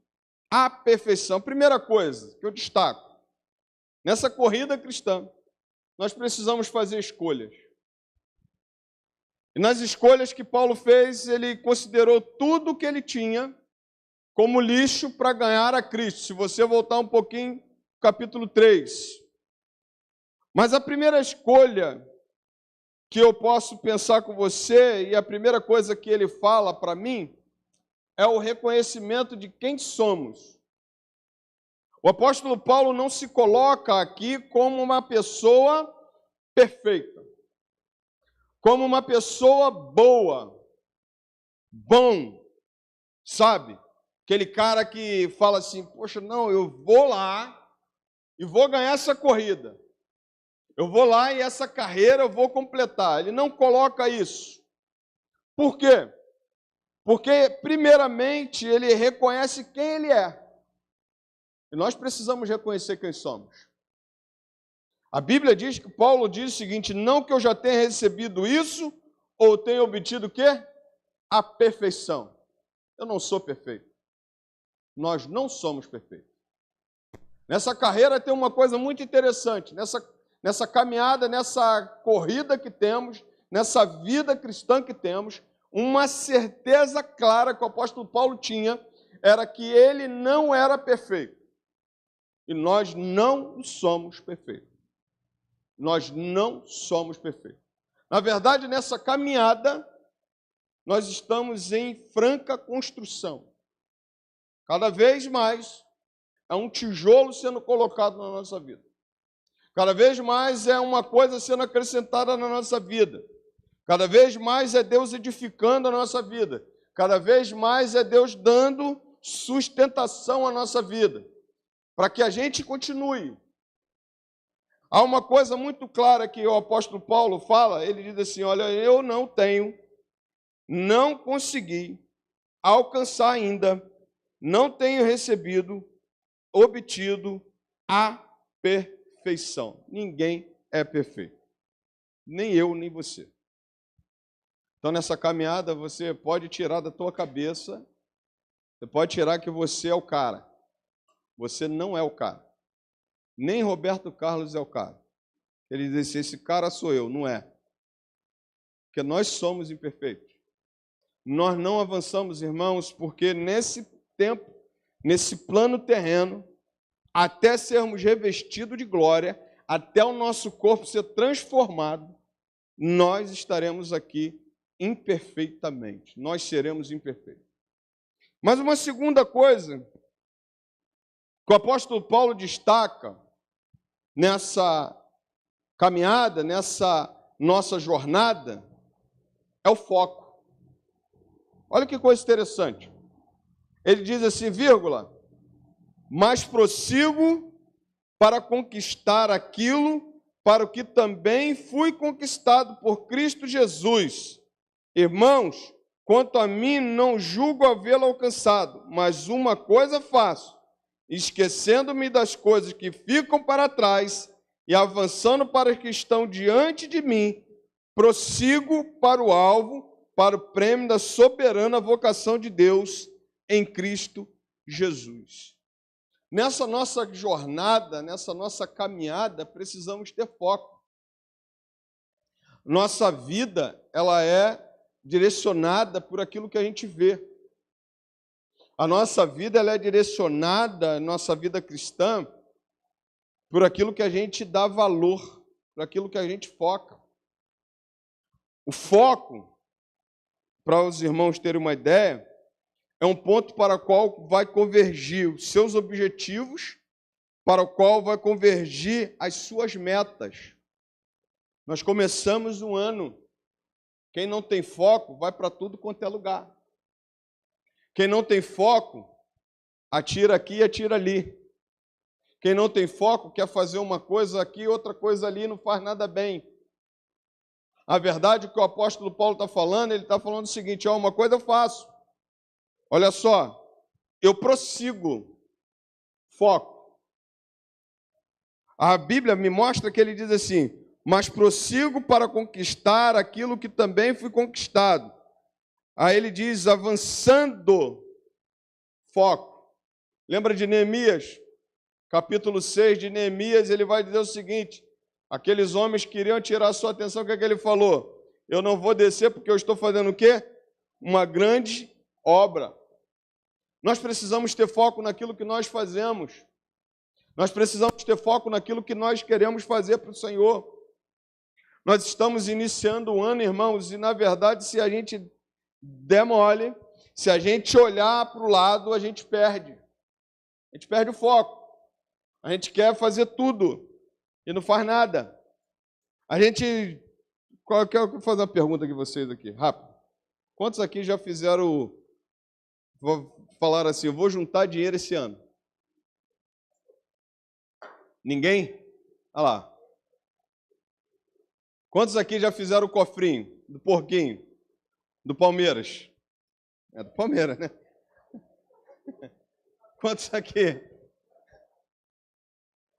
S1: a perfeição. Primeira coisa que eu destaco, nessa corrida cristã, nós precisamos fazer escolhas. E nas escolhas que Paulo fez, ele considerou tudo o que ele tinha como lixo para ganhar a Cristo. Se você voltar um pouquinho, capítulo 3. Mas a primeira escolha que eu posso pensar com você, e a primeira coisa que ele fala para mim, é o reconhecimento de quem somos. O apóstolo Paulo não se coloca aqui como uma pessoa perfeita, como uma pessoa boa, bom, sabe? Aquele cara que fala assim, poxa, não, eu vou lá e vou ganhar essa corrida. Eu vou lá e essa carreira eu vou completar. Ele não coloca isso. Por quê? Porque, primeiramente, ele reconhece quem ele é. E nós precisamos reconhecer quem somos. A Bíblia diz que Paulo diz o seguinte, não que eu já tenha recebido isso, ou tenha obtido o quê? A perfeição. Eu não sou perfeito. Nós não somos perfeitos. Nessa carreira tem uma coisa muito interessante. Nessa caminhada, nessa corrida que temos, nessa vida cristã que temos, uma certeza clara que o apóstolo Paulo tinha era que ele não era perfeito. E nós não somos perfeitos. Nós não somos perfeitos. Na verdade, nessa caminhada, nós estamos em franca construção. Cada vez mais é um tijolo sendo colocado na nossa vida. Cada vez mais é uma coisa sendo acrescentada na nossa vida. Cada vez mais é Deus edificando a nossa vida. Cada vez mais é Deus dando sustentação à nossa vida, para que a gente continue. Há uma coisa muito clara que o apóstolo Paulo fala, ele diz assim, olha, eu não consegui alcançar ainda, não tenho obtido a perfeição. Ninguém é perfeito. Nem eu, nem você. Então, nessa caminhada, você pode tirar da tua cabeça, você pode tirar que você é o cara. Você não é o cara. Nem Roberto Carlos é o cara. Ele diz assim, esse cara sou eu, não é. Porque nós somos imperfeitos. Nós não avançamos, irmãos, porque nesse tempo, nesse plano terreno, até sermos revestidos de glória, até o nosso corpo ser transformado, nós estaremos aqui imperfeitamente. Nós seremos imperfeitos. Mas uma segunda coisa que o apóstolo Paulo destaca nessa caminhada, nessa nossa jornada, é o foco. Olha que coisa interessante. Ele diz assim, vírgula, mas prossigo para conquistar aquilo para o que também fui conquistado por Cristo Jesus. Irmãos, quanto a mim, não julgo havê-lo alcançado, mas uma coisa faço, esquecendo-me das coisas que ficam para trás e avançando para as que estão diante de mim, prossigo para o alvo, para o prêmio da soberana vocação de Deus em Cristo Jesus. Nessa nossa jornada, nessa nossa caminhada, precisamos ter foco. Nossa vida, ela é direcionada por aquilo que a gente vê. A nossa vida, ela é direcionada, nossa vida cristã, por aquilo que a gente dá valor, por aquilo que a gente foca. O foco, para os irmãos terem uma ideia, é um ponto para o qual vai convergir os seus objetivos, para o qual vai convergir as suas metas. Nós começamos um ano. Quem não tem foco vai para tudo quanto é lugar. Quem não tem foco, atira aqui e atira ali. Quem não tem foco quer fazer uma coisa aqui, outra coisa ali, não faz nada bem. A verdade, o que o apóstolo Paulo está falando, ele está falando o seguinte, uma coisa eu faço. Olha só, eu prossigo, foco. A Bíblia me mostra que ele diz assim, mas prossigo para conquistar aquilo que também fui conquistado. Aí ele diz, avançando, foco. Lembra de Neemias? Capítulo 6 de Neemias, ele vai dizer o seguinte, aqueles homens queriam tirar a sua atenção, o que é que ele falou? Eu não vou descer porque eu estou fazendo o quê? Uma grande obra. Nós precisamos ter foco naquilo que nós fazemos. Nós precisamos ter foco naquilo que nós queremos fazer para o Senhor. Nós estamos iniciando o ano, irmãos, e na verdade, se a gente der mole, se a gente olhar para o lado, a gente perde. A gente perde o foco. A gente quer fazer tudo e não faz nada. A gente... Eu quero fazer uma pergunta aqui vocês aqui, rápido. Quantos aqui já fizeram... Vou falar assim, eu vou juntar dinheiro esse ano. Ninguém? Olha lá. Quantos aqui já fizeram o cofrinho do porquinho? Do Palmeiras? É do Palmeiras, né? Quantos aqui?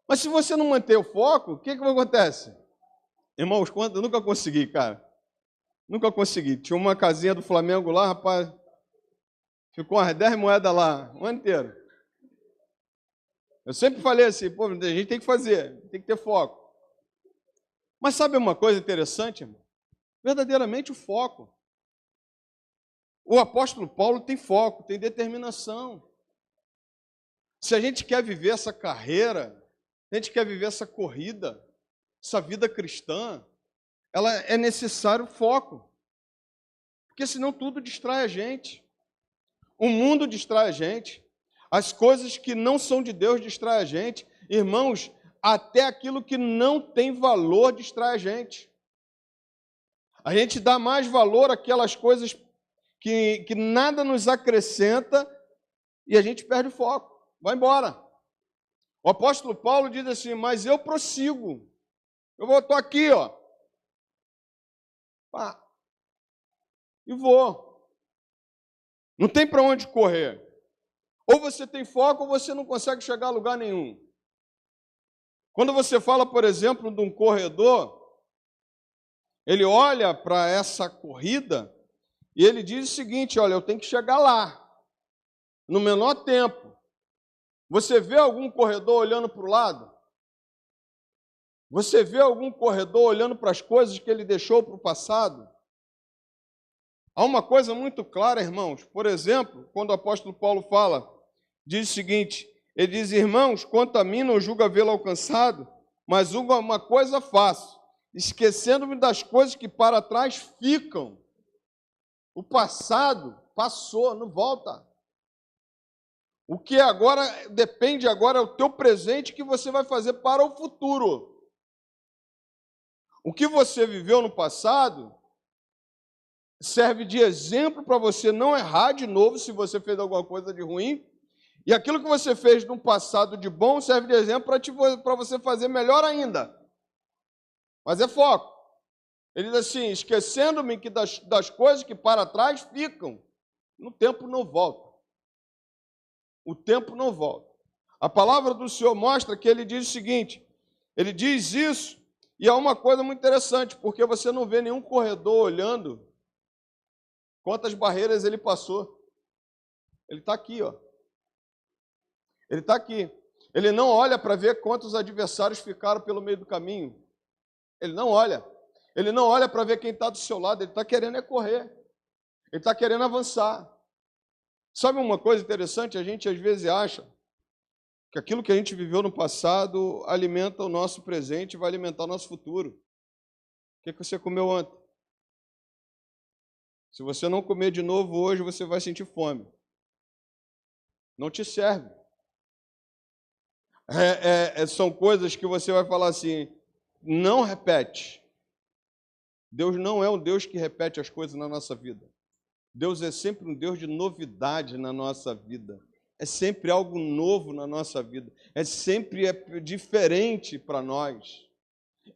S1: Mas se você não manter o foco, o que acontece? Irmãos, eu nunca consegui, cara. Nunca consegui. Tinha uma casinha do Flamengo lá, rapaz. Ficou umas 10 moedas lá, o ano inteiro. Eu sempre falei assim, pô, a gente tem que fazer, tem que ter foco. Mas sabe uma coisa interessante, irmão? Verdadeiramente o foco. O apóstolo Paulo tem foco, tem determinação. Se a gente quer viver essa carreira, se a gente quer viver essa corrida, essa vida cristã, ela é necessário foco. Porque senão tudo distrai a gente. O mundo distrai a gente. As coisas que não são de Deus distraem a gente. Irmãos, até aquilo que não tem valor distrai a gente. A gente dá mais valor àquelas coisas que nada nos acrescenta e a gente perde o foco. Vai embora. O apóstolo Paulo diz assim, mas eu prossigo. Eu estou aqui, ó. Pá. E vou. Não tem para onde correr. Ou você tem foco ou você não consegue chegar a lugar nenhum. Quando você fala, por exemplo, de um corredor, ele olha para essa corrida e ele diz o seguinte, olha, eu tenho que chegar lá, no menor tempo. Você vê algum corredor olhando para o lado? Você vê algum corredor olhando para as coisas que ele deixou para o passado? Há uma coisa muito clara, irmãos. Por exemplo, quando o apóstolo Paulo fala, diz o seguinte, ele diz, irmãos, quanto a mim não julgo havê-lo alcançado, mas uma coisa faço, esquecendo-me das coisas que para trás ficam. O passado passou, não volta. O que agora depende agora é o teu presente que você vai fazer para o futuro. O que você viveu no passado serve de exemplo para você não errar de novo se você fez alguma coisa de ruim. E aquilo que você fez no passado de bom serve de exemplo para você fazer melhor ainda. Mas é foco. Ele diz assim, esquecendo-me que das coisas que para trás ficam, no tempo não volta. O tempo não volta. A palavra do Senhor mostra que ele diz o seguinte, ele diz isso, e há uma coisa muito interessante, porque você não vê nenhum corredor olhando quantas barreiras ele passou. Ele está aqui, ó. Ele está aqui. Ele não olha para ver quantos adversários ficaram pelo meio do caminho. Ele não olha. Ele não olha para ver quem está do seu lado. Ele está querendo correr. Ele está querendo avançar. Sabe uma coisa interessante? A gente às vezes acha que aquilo que a gente viveu no passado alimenta o nosso presente e vai alimentar o nosso futuro. O que você comeu ontem? Se você não comer de novo hoje, você vai sentir fome. Não te serve. São coisas que você vai falar assim, não repete. Deus não é um Deus que repete as coisas na nossa vida. Deus é sempre um Deus de novidade na nossa vida. É sempre algo novo na nossa vida. É sempre diferente para nós.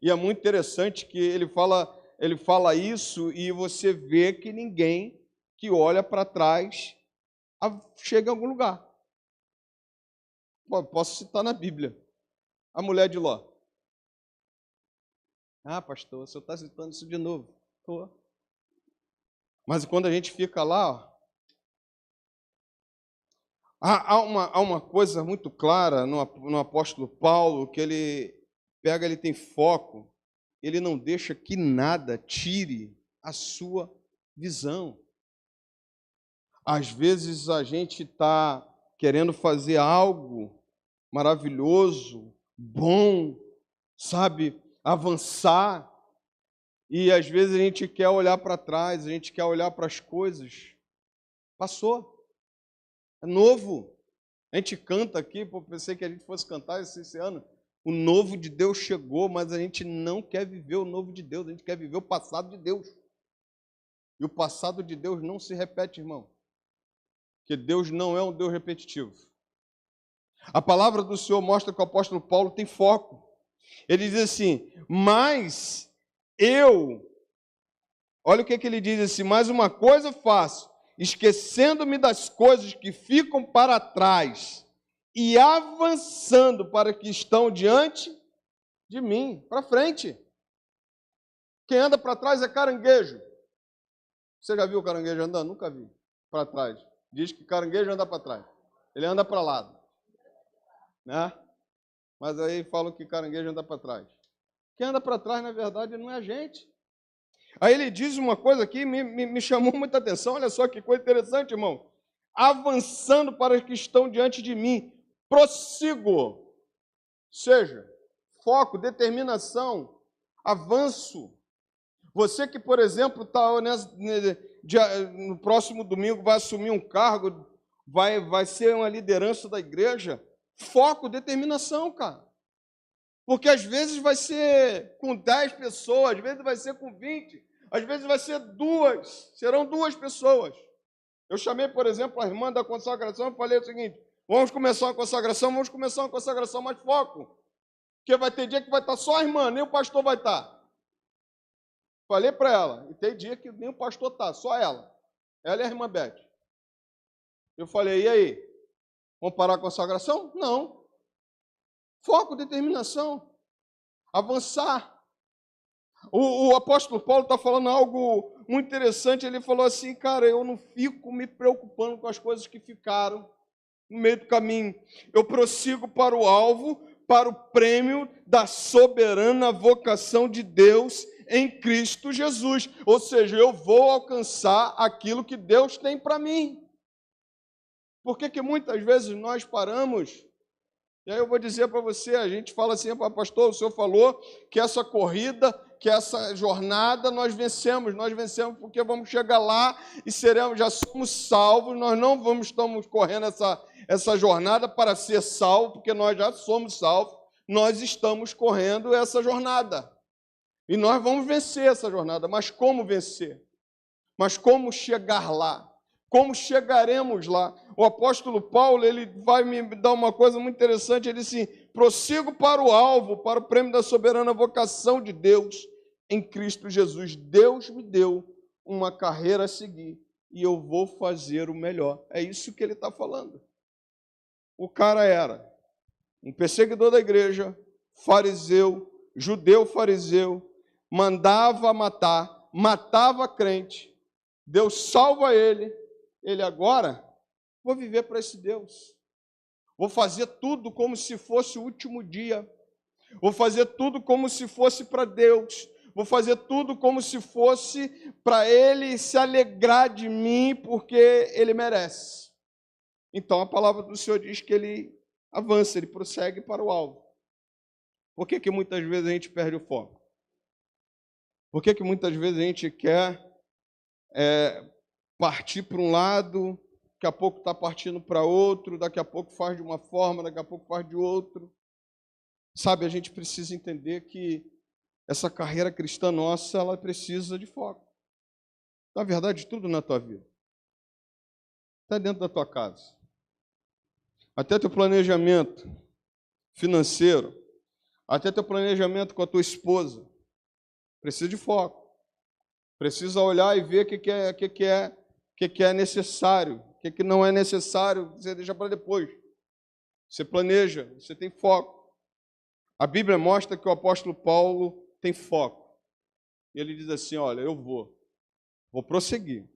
S1: E é muito interessante que ele fala isso e você vê que ninguém que olha para trás chega em algum lugar. Posso citar na Bíblia. A mulher de Ló. Ah, pastor, o senhor está citando isso de novo. Tô. Mas quando a gente fica lá, há uma coisa muito clara no apóstolo Paulo, que ele pega, ele tem foco, ele não deixa que nada tire a sua visão. Às vezes a gente está querendo fazer algo maravilhoso, bom, sabe, avançar, e às vezes a gente quer olhar para trás, a gente quer olhar para as coisas. Passou. É novo. A gente canta aqui, pensei que a gente fosse cantar esse ano. O novo de Deus chegou, mas a gente não quer viver o novo de Deus, a gente quer viver o passado de Deus. E o passado de Deus não se repete, irmão. Porque Deus não é um Deus repetitivo. A palavra do Senhor mostra que o apóstolo Paulo tem foco. Ele diz assim, mas olha o que ele diz assim, mais uma coisa faço, esquecendo-me das coisas que ficam para trás e avançando para que estão diante de mim, para frente. Quem anda para trás é caranguejo. Você já viu o caranguejo andando? Nunca vi. Para trás. Diz que caranguejo anda para trás. Ele anda para lado. Né? Mas aí falam que caranguejo anda para trás. Quem anda para trás, na verdade, não é a gente. Aí ele diz uma coisa que me chamou muita atenção. Olha só que coisa interessante, irmão. Avançando para os que estão diante de mim. Prossigo. Ou seja, foco, determinação, avanço. Você que, por exemplo, está no próximo domingo, vai assumir um cargo, vai ser uma liderança da igreja, foco, determinação, cara. Porque às vezes vai ser com 10 pessoas, às vezes vai ser com 20, às vezes vai ser serão 2 pessoas. Eu chamei, por exemplo, a irmã da consagração e falei o seguinte, vamos começar uma consagração, mais foco. Porque vai ter dia que vai estar só a irmã, nem o pastor vai estar. Falei para ela, e tem dia que nem o pastor está, só ela. Ela e a irmã Beth. Eu falei, e aí? Vamos parar a consagração? Não. Foco, determinação. Avançar. O apóstolo Paulo está falando algo muito interessante. Ele falou assim, cara, eu não fico me preocupando com as coisas que ficaram no meio do caminho. Eu prossigo para o alvo, para o prêmio da soberana vocação de Deus em Cristo Jesus. Ou seja, eu vou alcançar aquilo que Deus tem para mim. Por que muitas vezes nós paramos? E aí eu vou dizer para você, a gente fala assim, pastor, o senhor falou que essa corrida, que essa jornada nós vencemos porque vamos chegar lá e já somos salvos, nós não estamos correndo essa jornada para ser salvos, porque nós já somos salvos, nós estamos correndo essa jornada. E nós vamos vencer essa jornada, mas como vencer? Mas como chegar lá? Como chegaremos lá? O apóstolo Paulo, ele vai me dar uma coisa muito interessante, ele diz assim, prossigo para o alvo, para o prêmio da soberana vocação de Deus em Cristo Jesus. Deus me deu uma carreira a seguir e eu vou fazer o melhor. É isso que ele está falando. O cara era um perseguidor da igreja, fariseu, judeu fariseu, mandava matar, matava crente, Deus salva ele agora Vou viver para esse Deus. Vou fazer tudo como se fosse o último dia. Vou fazer tudo como se fosse para Deus. Vou fazer tudo como se fosse para Ele se alegrar de mim, porque Ele merece. Então a palavra do Senhor diz que Ele avança, Ele prossegue para o alvo. Por que muitas vezes a gente perde o foco? Por que muitas vezes a gente quer partir para um lado, daqui a pouco está partindo para outro, daqui a pouco faz de uma forma, daqui a pouco faz de outro? Sabe, a gente precisa entender que essa carreira cristã nossa, ela precisa de foco. Na verdade, tudo na tua vida. Até dentro da tua casa. Até teu planejamento financeiro. Até teu planejamento com a tua esposa. Precisa de foco. Precisa olhar e ver o que é necessário. O que não é necessário, você deixa para depois. Você planeja, você tem foco. A Bíblia mostra que o apóstolo Paulo tem foco. E ele diz assim, olha, eu vou prosseguir.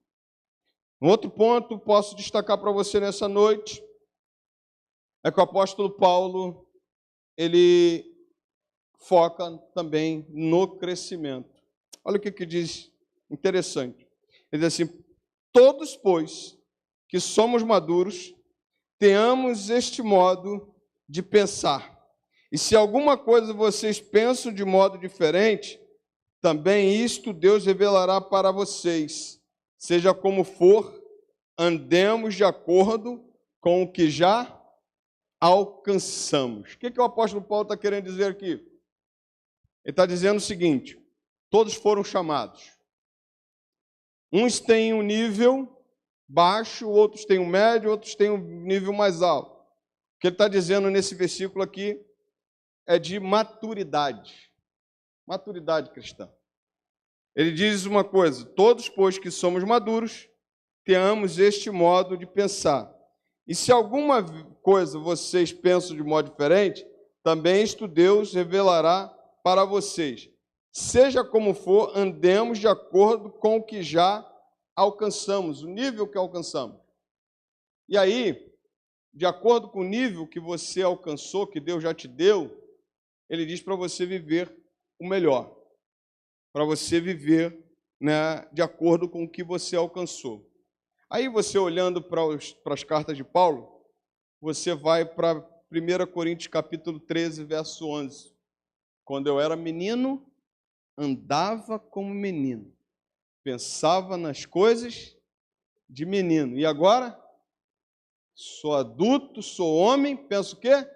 S1: Um outro ponto posso destacar para você nessa noite é que o apóstolo Paulo, ele foca também no crescimento. Olha o que diz interessante. Ele diz assim, todos, pois, que somos maduros, tenhamos este modo de pensar. E se alguma coisa vocês pensam de modo diferente, também isto Deus revelará para vocês. Seja como for, andemos de acordo com o que já alcançamos. O que o apóstolo Paulo está querendo dizer aqui? Ele está dizendo o seguinte, todos foram chamados. Uns têm um nível baixo, outros têm um médio, outros têm um nível mais alto. O que ele está dizendo nesse versículo aqui é de maturidade. Maturidade cristã. Ele diz uma coisa, todos, pois que somos maduros, tenhamos este modo de pensar. E se alguma coisa vocês pensam de modo diferente, também isto Deus revelará para vocês. Seja como for, andemos de acordo com o que já alcançamos, o nível que alcançamos. E aí, de acordo com o nível que você alcançou, que Deus já te deu, Ele diz para você viver o melhor. Para você viver, né, de acordo com o que você alcançou. Aí você olhando para as cartas de Paulo, você vai para 1 Coríntios capítulo 13, verso 11. Quando eu era menino, andava como menino. Pensava nas coisas de menino. E agora? Sou adulto, sou homem, penso o quê?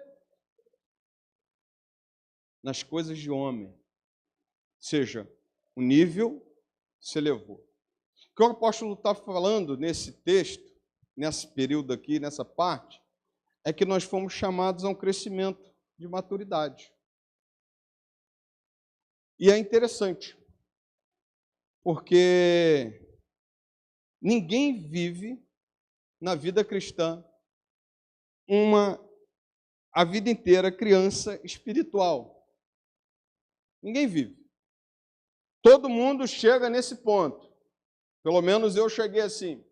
S1: Nas coisas de homem. Ou seja, o nível se elevou. O que o apóstolo está falando nesse texto, nesse período aqui, nessa parte, é que nós fomos chamados a um crescimento de maturidade. E é interessante, porque ninguém vive na vida cristã a vida inteira criança espiritual. Ninguém vive. Todo mundo chega nesse ponto. Pelo menos eu cheguei assim.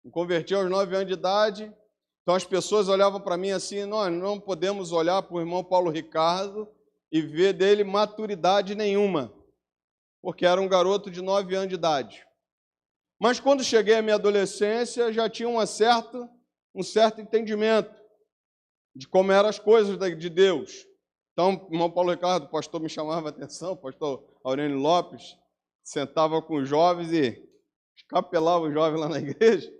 S1: Me converti aos 9 anos de idade. Então as pessoas olhavam para mim assim, nós não podemos olhar para o irmão Paulo Ricardo e ver dele maturidade nenhuma, porque era um garoto de 9 anos de idade. Mas quando cheguei à minha adolescência, já tinha um certo entendimento de como eram as coisas de Deus. Então, o irmão Paulo Ricardo, o pastor me chamava a atenção, o pastor Aurélio Lopes, sentava com os jovens e escapelava os jovens lá na igreja,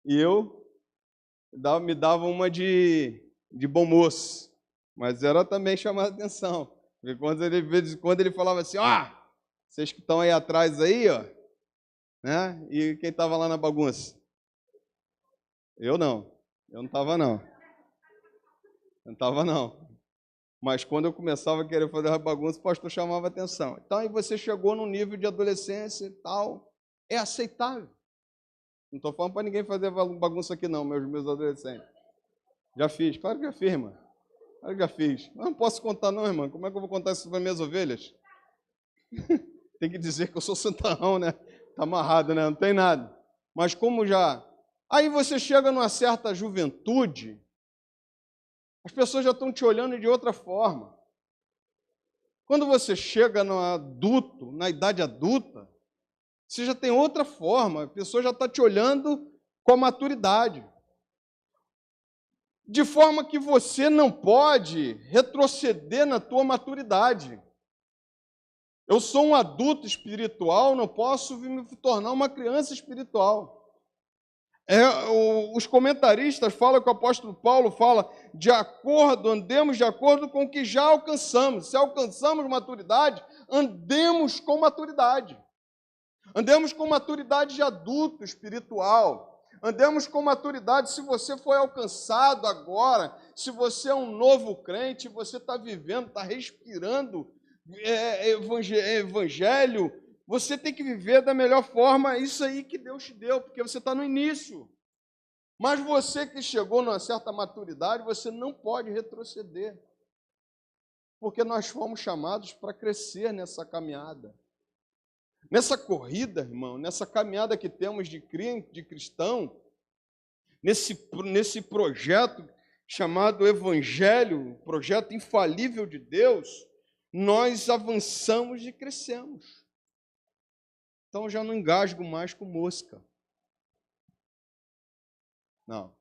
S1: e eu me dava uma de bom moço, mas era também chamar a atenção, porque quando ele falava assim, vocês que estão aí atrás aí, ó, né? E quem estava lá na bagunça? Eu não estava não. Eu não estava não. Mas quando eu começava a querer fazer a bagunça, o pastor chamava a atenção. Então aí você chegou num nível de adolescência e tal, é aceitável. Não estou falando para ninguém fazer bagunça aqui não, meus adolescentes. Já fiz, claro que já fiz, irmão. Claro que já fiz. Mas não posso contar não, irmão. Como é que eu vou contar isso para minhas ovelhas? Tem que dizer que eu sou santarrão, né? Está amarrado, né? Não tem nada. Mas como já Aí você chega numa certa juventude, as pessoas já estão te olhando de outra forma. Quando você chega no adulto, na idade adulta, você já tem outra forma, a pessoa já está te olhando com a maturidade. De forma que você não pode retroceder na tua maturidade. Eu sou um adulto espiritual, não posso me tornar uma criança espiritual. Os comentaristas falam que o apóstolo Paulo fala andemos de acordo com o que já alcançamos. Se alcançamos maturidade, andemos com maturidade. Andemos com maturidade de adulto espiritual. Andemos com maturidade. Se você foi alcançado agora, se você é um novo crente, você está vivendo, está respirando evangelho, você tem que viver da melhor forma isso aí que Deus te deu, porque você está no início. Mas você que chegou numa certa maturidade, você não pode retroceder. Porque nós fomos chamados para crescer nessa caminhada. Nessa corrida, irmão, nessa caminhada que temos de cristão, nesse projeto chamado Evangelho, projeto infalível de Deus, nós avançamos e crescemos. Então, eu já não engasgo mais com mosca. Não.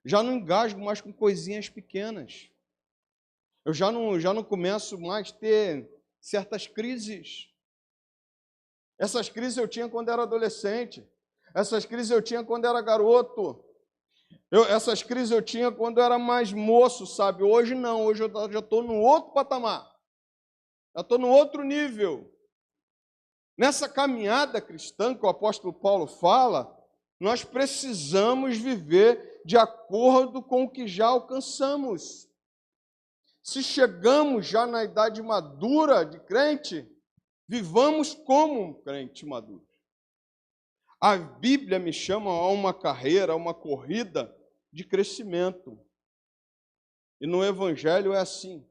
S1: Já não engasgo mais com coisinhas pequenas. Eu já não começo mais a ter certas crises. Essas crises eu tinha quando era adolescente. Essas crises eu tinha quando era garoto. Essas crises eu tinha quando eu era mais moço, sabe? Hoje não, hoje eu já estou no outro patamar. Já estou no outro nível. Nessa caminhada cristã que o apóstolo Paulo fala, nós precisamos viver de acordo com o que já alcançamos. Se chegamos já na idade madura de crente, vivamos como um crente maduro. A Bíblia me chama a uma carreira, a uma corrida de crescimento. E no Evangelho é assim.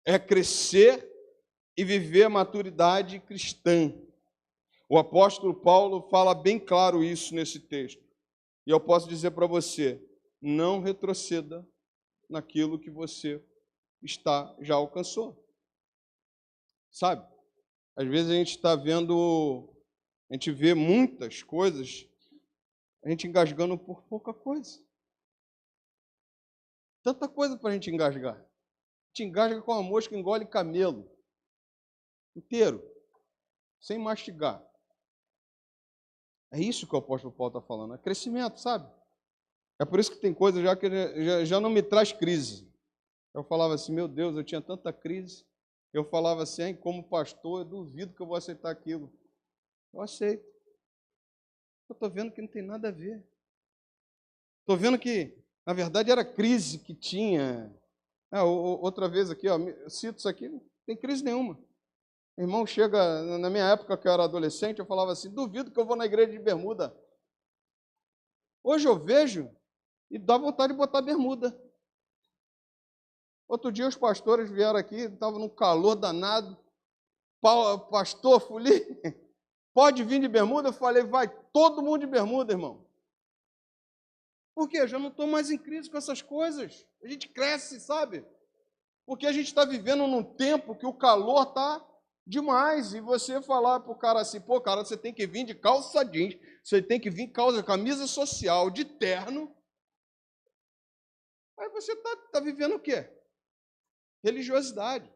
S1: É crescer e viver a maturidade cristã. O apóstolo Paulo fala bem claro isso nesse texto. E eu posso dizer para você, não retroceda naquilo que você já alcançou. Sabe? Às vezes a gente está vendo, a gente vê muitas coisas, a gente engasgando por pouca coisa. Tanta coisa para a gente engasgar. A gente engasga com a mosca, engole camelo inteiro, sem mastigar. É isso que o apóstolo Paulo está falando, é crescimento, sabe? É por isso que tem coisa já que já não me traz crise. Eu falava assim, meu Deus, eu tinha tanta crise. Eu falava assim, como pastor, eu duvido que eu vou aceitar aquilo. Eu aceito. Eu estou vendo que não tem nada a ver. Estou vendo que, na verdade, era crise que tinha. Outra vez aqui, ó, eu cito isso aqui, não tem crise nenhuma. Irmão, chega, na minha época que eu era adolescente, eu falava assim, duvido que eu vou na igreja de bermuda. Hoje eu vejo e dá vontade de botar bermuda. Outro dia os pastores vieram aqui, estavam num calor danado. Pastor Fuli, pode vir de bermuda? Eu falei, vai todo mundo de bermuda, irmão. Por quê? Eu já não estou mais em crise com essas coisas. A gente cresce, sabe? Porque a gente está vivendo num tempo que o calor está demais. E você falar para o cara assim, pô, cara, você tem que vir de calça jeans, você tem que vir camisa social, de terno. Aí você está vivendo o quê? Religiosidade.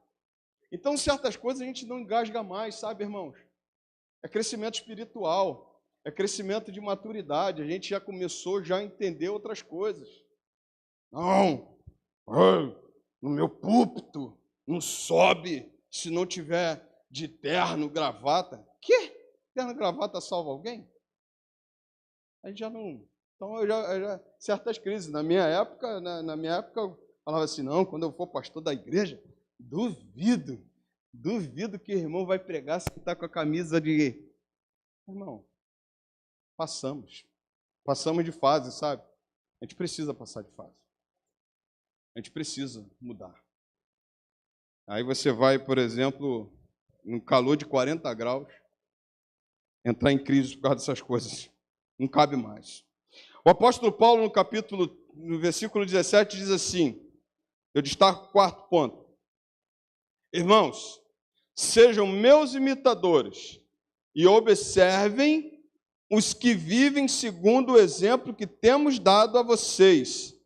S1: Então, certas coisas a gente não engasga mais, sabe, irmãos? É crescimento espiritual, é crescimento de maturidade. A gente já começou a entender outras coisas. Não, no meu púlpito não sobe se não tiver de terno, gravata. Que? Terno, gravata salva alguém? A gente já não... Então, certas crises. Na minha época, eu falava assim, não, quando eu for pastor da igreja, duvido que o irmão vai pregar se está com a camisa de... Irmão, passamos de fase, sabe? A gente precisa passar de fase. A gente precisa mudar. Aí você vai, por exemplo, no calor de 40 graus, entrar em crise por causa dessas coisas. Não cabe mais. O apóstolo Paulo, no versículo 17, diz assim, eu destaco o quarto ponto. Irmãos, sejam meus imitadores e observem os que vivem segundo o exemplo que temos dado a vocês,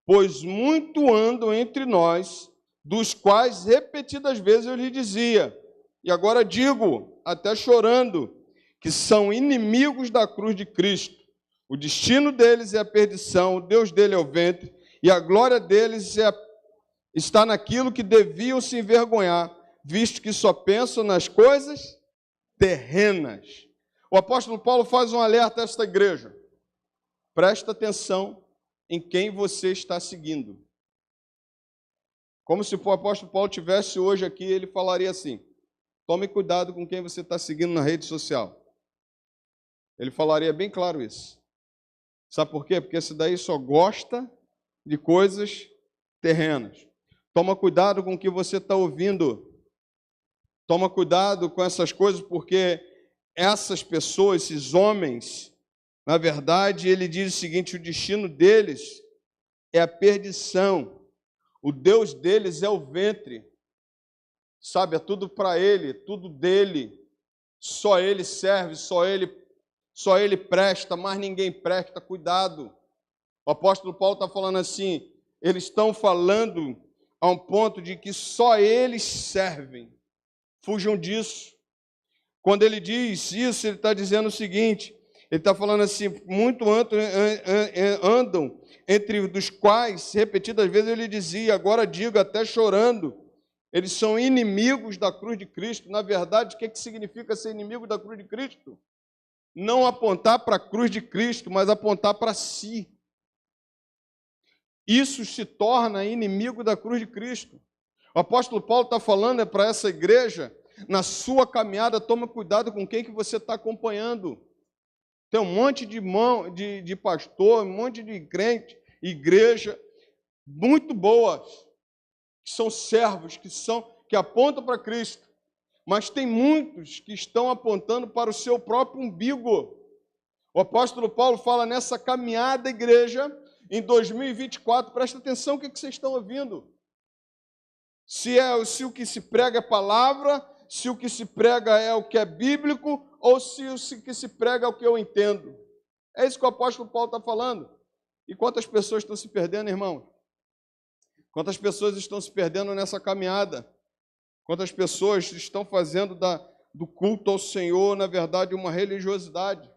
S1: pois muito andam entre nós, dos quais repetidas vezes eu lhe dizia, e agora digo, até chorando, que são inimigos da cruz de Cristo. O destino deles é a perdição, o Deus dele é o ventre, e a glória deles está naquilo que deviam se envergonhar, visto que só pensam nas coisas terrenas. O apóstolo Paulo faz um alerta a esta igreja. Presta atenção em quem você está seguindo. Como se o apóstolo Paulo tivesse hoje aqui, ele falaria assim, tome cuidado com quem você está seguindo na rede social. Ele falaria bem claro isso. Sabe por quê? Porque esse daí só gosta de coisas terrenas. Toma cuidado com o que você está ouvindo. Toma cuidado com essas coisas, porque essas pessoas, esses homens, na verdade, ele diz o seguinte, o destino deles é a perdição. O Deus deles é o ventre. Sabe, é tudo para ele, tudo dele. Só ele serve, só ele presta, mas ninguém presta, cuidado. O apóstolo Paulo está falando assim, eles estão falando a um ponto de que só eles servem. Fujam disso. Quando ele diz isso, ele está dizendo o seguinte, ele está falando assim, muito andam, entre dos quais, repetidas vezes, ele dizia, agora digo, até chorando, eles são inimigos da cruz de Cristo. Na verdade, o que significa ser inimigo da cruz de Cristo? Não apontar para a cruz de Cristo, mas apontar para si. Isso se torna inimigo da cruz de Cristo. O apóstolo Paulo está falando para essa igreja, na sua caminhada, toma cuidado com quem que você está acompanhando. Tem um monte de pastor, um monte de crente, igreja, muito boas, que são servos, que apontam para Cristo. Mas tem muitos que estão apontando para o seu próprio umbigo. O apóstolo Paulo fala nessa caminhada, igreja, em 2024, presta atenção o que vocês estão ouvindo. Se o que se prega é palavra, se o que se prega é o que é bíblico, ou se o que se prega é o que eu entendo. É isso que o apóstolo Paulo está falando. E quantas pessoas estão se perdendo, irmão? Quantas pessoas estão se perdendo nessa caminhada? Quantas pessoas estão fazendo do culto ao Senhor, na verdade, uma religiosidade?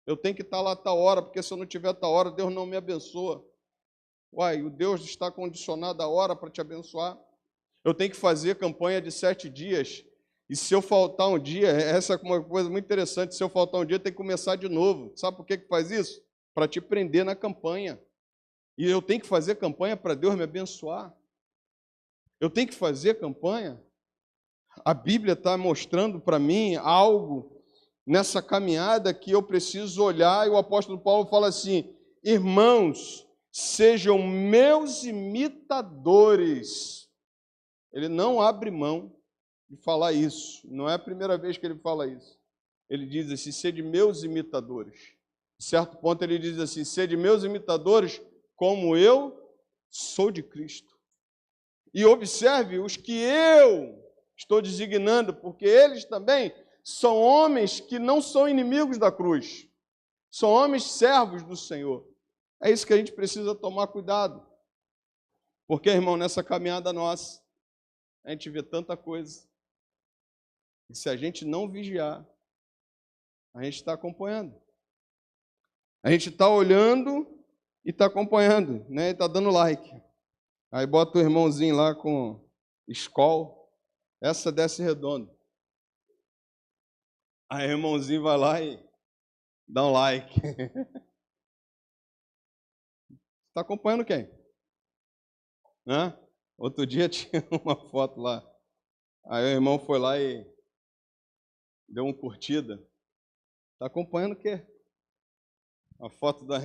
S1: Eu tenho que estar lá a tal hora, porque se eu não tiver a tal hora, Deus não me abençoa. Uai, o Deus está condicionado a hora para te abençoar. Eu tenho que fazer campanha de 7 dias, e se eu faltar um dia, essa é uma coisa muito interessante, se eu faltar um dia, tem que começar de novo. Sabe por que faz isso? Para te prender na campanha. E eu tenho que fazer campanha para Deus me abençoar. Eu tenho que fazer campanha. A Bíblia está mostrando para mim algo nessa caminhada que eu preciso olhar, e o apóstolo Paulo fala assim, irmãos, sejam meus imitadores. Ele não abre mão de falar isso. Não é a primeira vez que ele fala isso. Ele diz assim, sede meus imitadores. Em certo ponto ele diz assim, sede meus imitadores como eu sou de Cristo. E observe os que eu estou designando, porque eles também são homens que não são inimigos da cruz. São homens servos do Senhor. É isso que a gente precisa tomar cuidado. Porque, irmão, nessa caminhada nossa, a gente vê tanta coisa. E se a gente não vigiar, a gente está acompanhando. A gente está olhando e está acompanhando, né? E está dando like. Aí bota o irmãozinho lá com escol, essa desce redondo. Aí o irmãozinho vai lá e dá um like. Está acompanhando quem? Hã? Outro dia tinha uma foto lá. Aí o irmão foi lá e deu uma curtida. Está acompanhando o quê? A foto da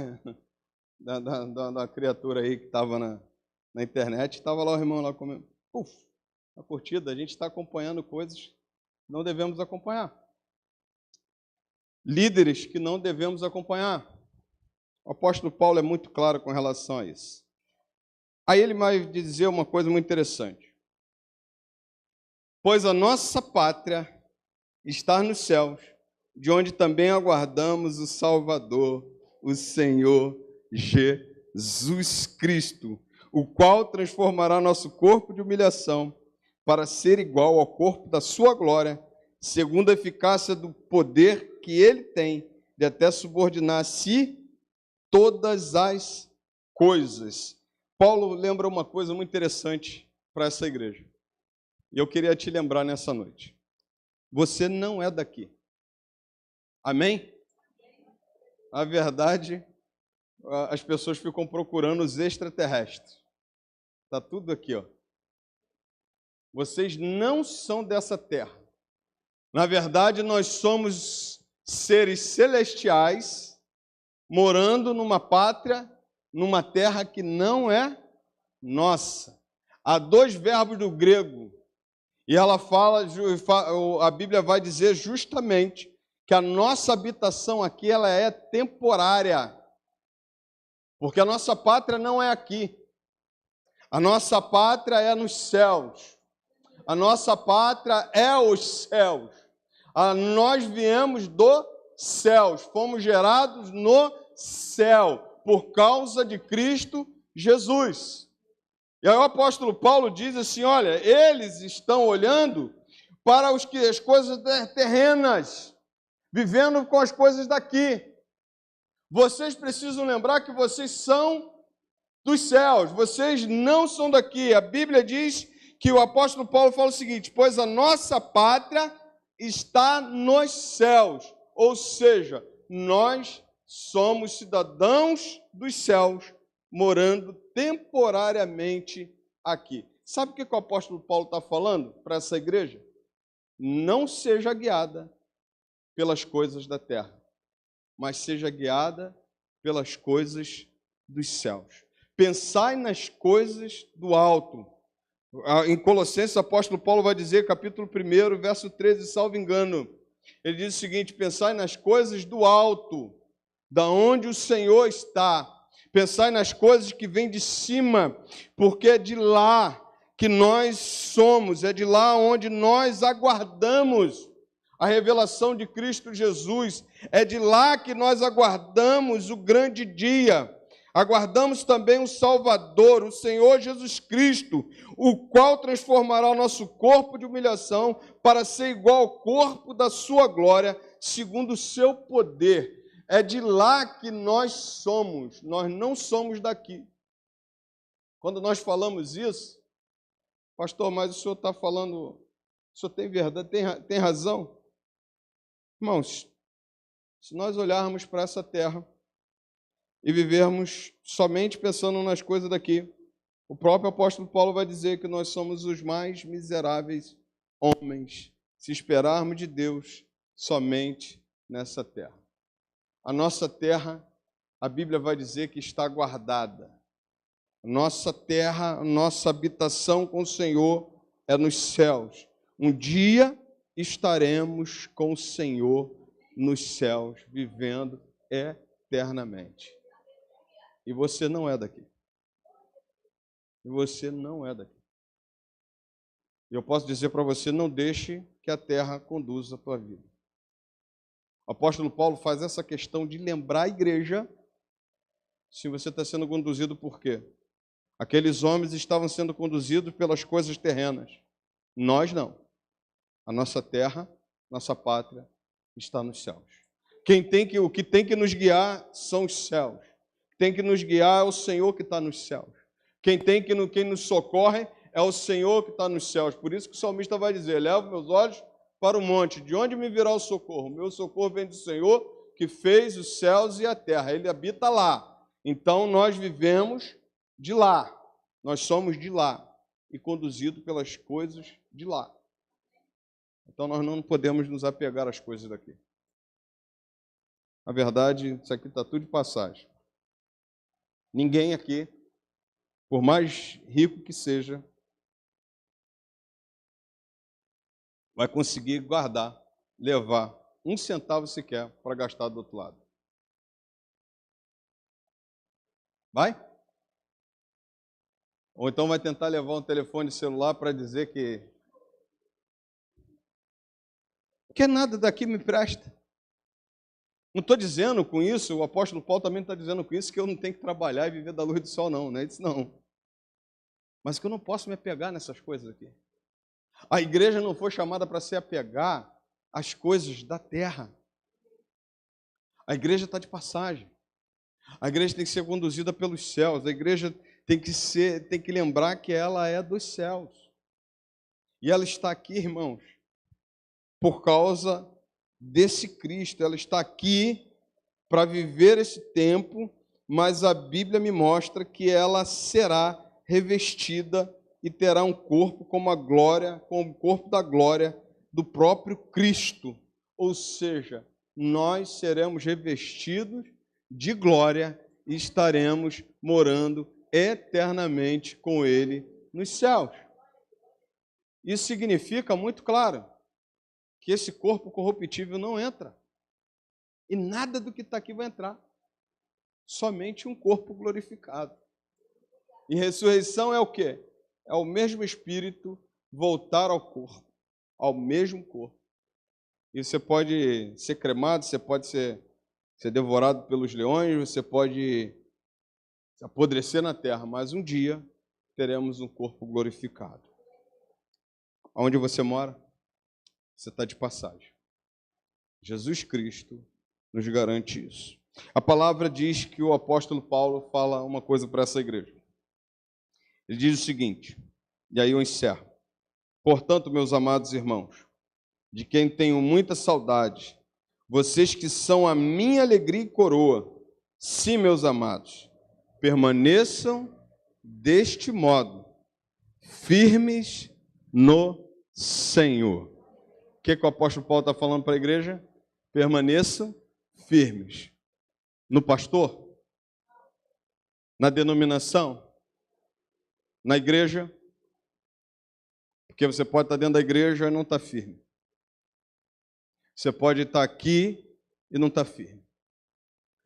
S1: criatura aí que estava na internet. Estava lá o irmão lá comendo. A curtida. A gente está acompanhando coisas que não devemos acompanhar. Líderes que não devemos acompanhar. O apóstolo Paulo é muito claro com relação a isso. Aí ele vai dizer uma coisa muito interessante. Pois a nossa pátria está nos céus, de onde também aguardamos o Salvador, o Senhor Jesus Cristo, o qual transformará nosso corpo de humilhação para ser igual ao corpo da sua glória, segundo a eficácia do poder que ele tem de até subordinar a si todas as coisas. Paulo lembra uma coisa muito interessante para essa igreja. E eu queria te lembrar nessa noite. Você não é daqui. Amém? A verdade, as pessoas ficam procurando os extraterrestres. Está tudo aqui, ó. Vocês não são dessa terra. Na verdade, nós somos seres celestiais, morando numa pátria, numa terra que não é nossa. Há dois verbos do grego, e ela fala, a Bíblia vai dizer justamente que a nossa habitação aqui ela é temporária, porque a nossa pátria não é aqui. A nossa pátria é nos céus. A nossa pátria é os céus. Nós viemos dos céus, fomos gerados no céu, por causa de Cristo Jesus. E aí o apóstolo Paulo diz assim, olha, eles estão olhando para as coisas terrenas, vivendo com as coisas daqui. Vocês precisam lembrar que vocês são dos céus, vocês não são daqui. A Bíblia diz que o apóstolo Paulo fala o seguinte, pois a nossa pátria está nos céus, ou seja, nós somos cidadãos dos céus, morando temporariamente aqui. Sabe o que o apóstolo Paulo está falando para essa igreja? Não seja guiada pelas coisas da terra, mas seja guiada pelas coisas dos céus. Pensai nas coisas do alto. Em Colossenses, o apóstolo Paulo vai dizer, capítulo 1, verso 13, salvo engano, ele diz o seguinte, pensai nas coisas do alto, da onde o Senhor está. Pensai nas coisas que vêm de cima, porque é de lá que nós somos, é de lá onde nós aguardamos a revelação de Cristo Jesus, é de lá que nós aguardamos o grande dia. Aguardamos também o Salvador, o Senhor Jesus Cristo, o qual transformará o nosso corpo de humilhação para ser igual ao corpo da sua glória, segundo o seu poder. É de lá que nós somos, nós não somos daqui. Quando nós falamos isso, pastor, mas o senhor está falando, o senhor tem verdade, tem razão? Irmãos, se nós olharmos para essa terra, e vivermos somente pensando nas coisas daqui, o próprio apóstolo Paulo vai dizer que nós somos os mais miseráveis homens, se esperarmos de Deus somente nessa terra. A nossa terra, a Bíblia vai dizer que está guardada. Nossa terra, nossa habitação com o Senhor é nos céus. Um dia estaremos com o Senhor nos céus, vivendo eternamente. E você não é daqui. E você não é daqui. Eu posso dizer para você, não deixe que a terra conduza a tua vida. O apóstolo Paulo faz essa questão de lembrar a igreja se você está sendo conduzido por quê? Aqueles homens estavam sendo conduzidos pelas coisas terrenas. Nós não. A nossa terra, nossa pátria, está nos céus. O que tem que nos guiar são os céus. Tem que nos guiar é o Senhor que está nos céus. Quem nos socorre é o Senhor que está nos céus. Por isso que o salmista vai dizer, levo meus olhos para o monte. De onde me virá o socorro? O meu socorro vem do Senhor que fez os céus e a terra. Ele habita lá. Então nós vivemos de lá. Nós somos de lá. E conduzidos pelas coisas de lá. Então nós não podemos nos apegar às coisas daqui. Na verdade, isso aqui está tudo de passagem. Ninguém aqui, por mais rico que seja, vai conseguir guardar, levar um centavo sequer para gastar do outro lado. Vai? Ou então vai tentar levar um telefone celular para dizer que nada daqui me presta. Não estou dizendo com isso, o apóstolo Paulo também está dizendo com isso, que eu não tenho que trabalhar e viver da luz do sol, não é isso não. Mas que eu não posso me apegar nessas coisas aqui. A igreja não foi chamada para se apegar às coisas da terra. A igreja está de passagem. A igreja tem que ser conduzida pelos céus. A igreja tem que lembrar que ela é dos céus. E ela está aqui, irmãos, por causa desse Cristo. Ela está aqui para viver esse tempo, mas a Bíblia me mostra que ela será revestida e terá um corpo como o corpo da glória do próprio Cristo. Ou seja, nós seremos revestidos de glória e estaremos morando eternamente com Ele nos céus. Isso significa muito claro que esse corpo corruptível não entra. E nada do que está aqui vai entrar. Somente um corpo glorificado. E ressurreição é o quê? É o mesmo Espírito voltar ao corpo, ao mesmo corpo. E você pode ser cremado, você pode ser devorado pelos leões, você pode se apodrecer na terra, mas um dia teremos um corpo glorificado. Onde você mora, você está de passagem. Jesus Cristo nos garante isso. A palavra diz que o apóstolo Paulo fala uma coisa para essa igreja. Ele diz o seguinte, e aí eu encerro. Portanto, meus amados irmãos, de quem tenho muita saudade, vocês que são a minha alegria e coroa, sim, meus amados, permaneçam deste modo, firmes no Senhor. O que o apóstolo Paulo está falando para a igreja? Permaneçam firmes. No pastor? Na denominação? Na igreja? Porque você pode estar dentro da igreja e não estar firme. Você pode estar aqui e não estar firme.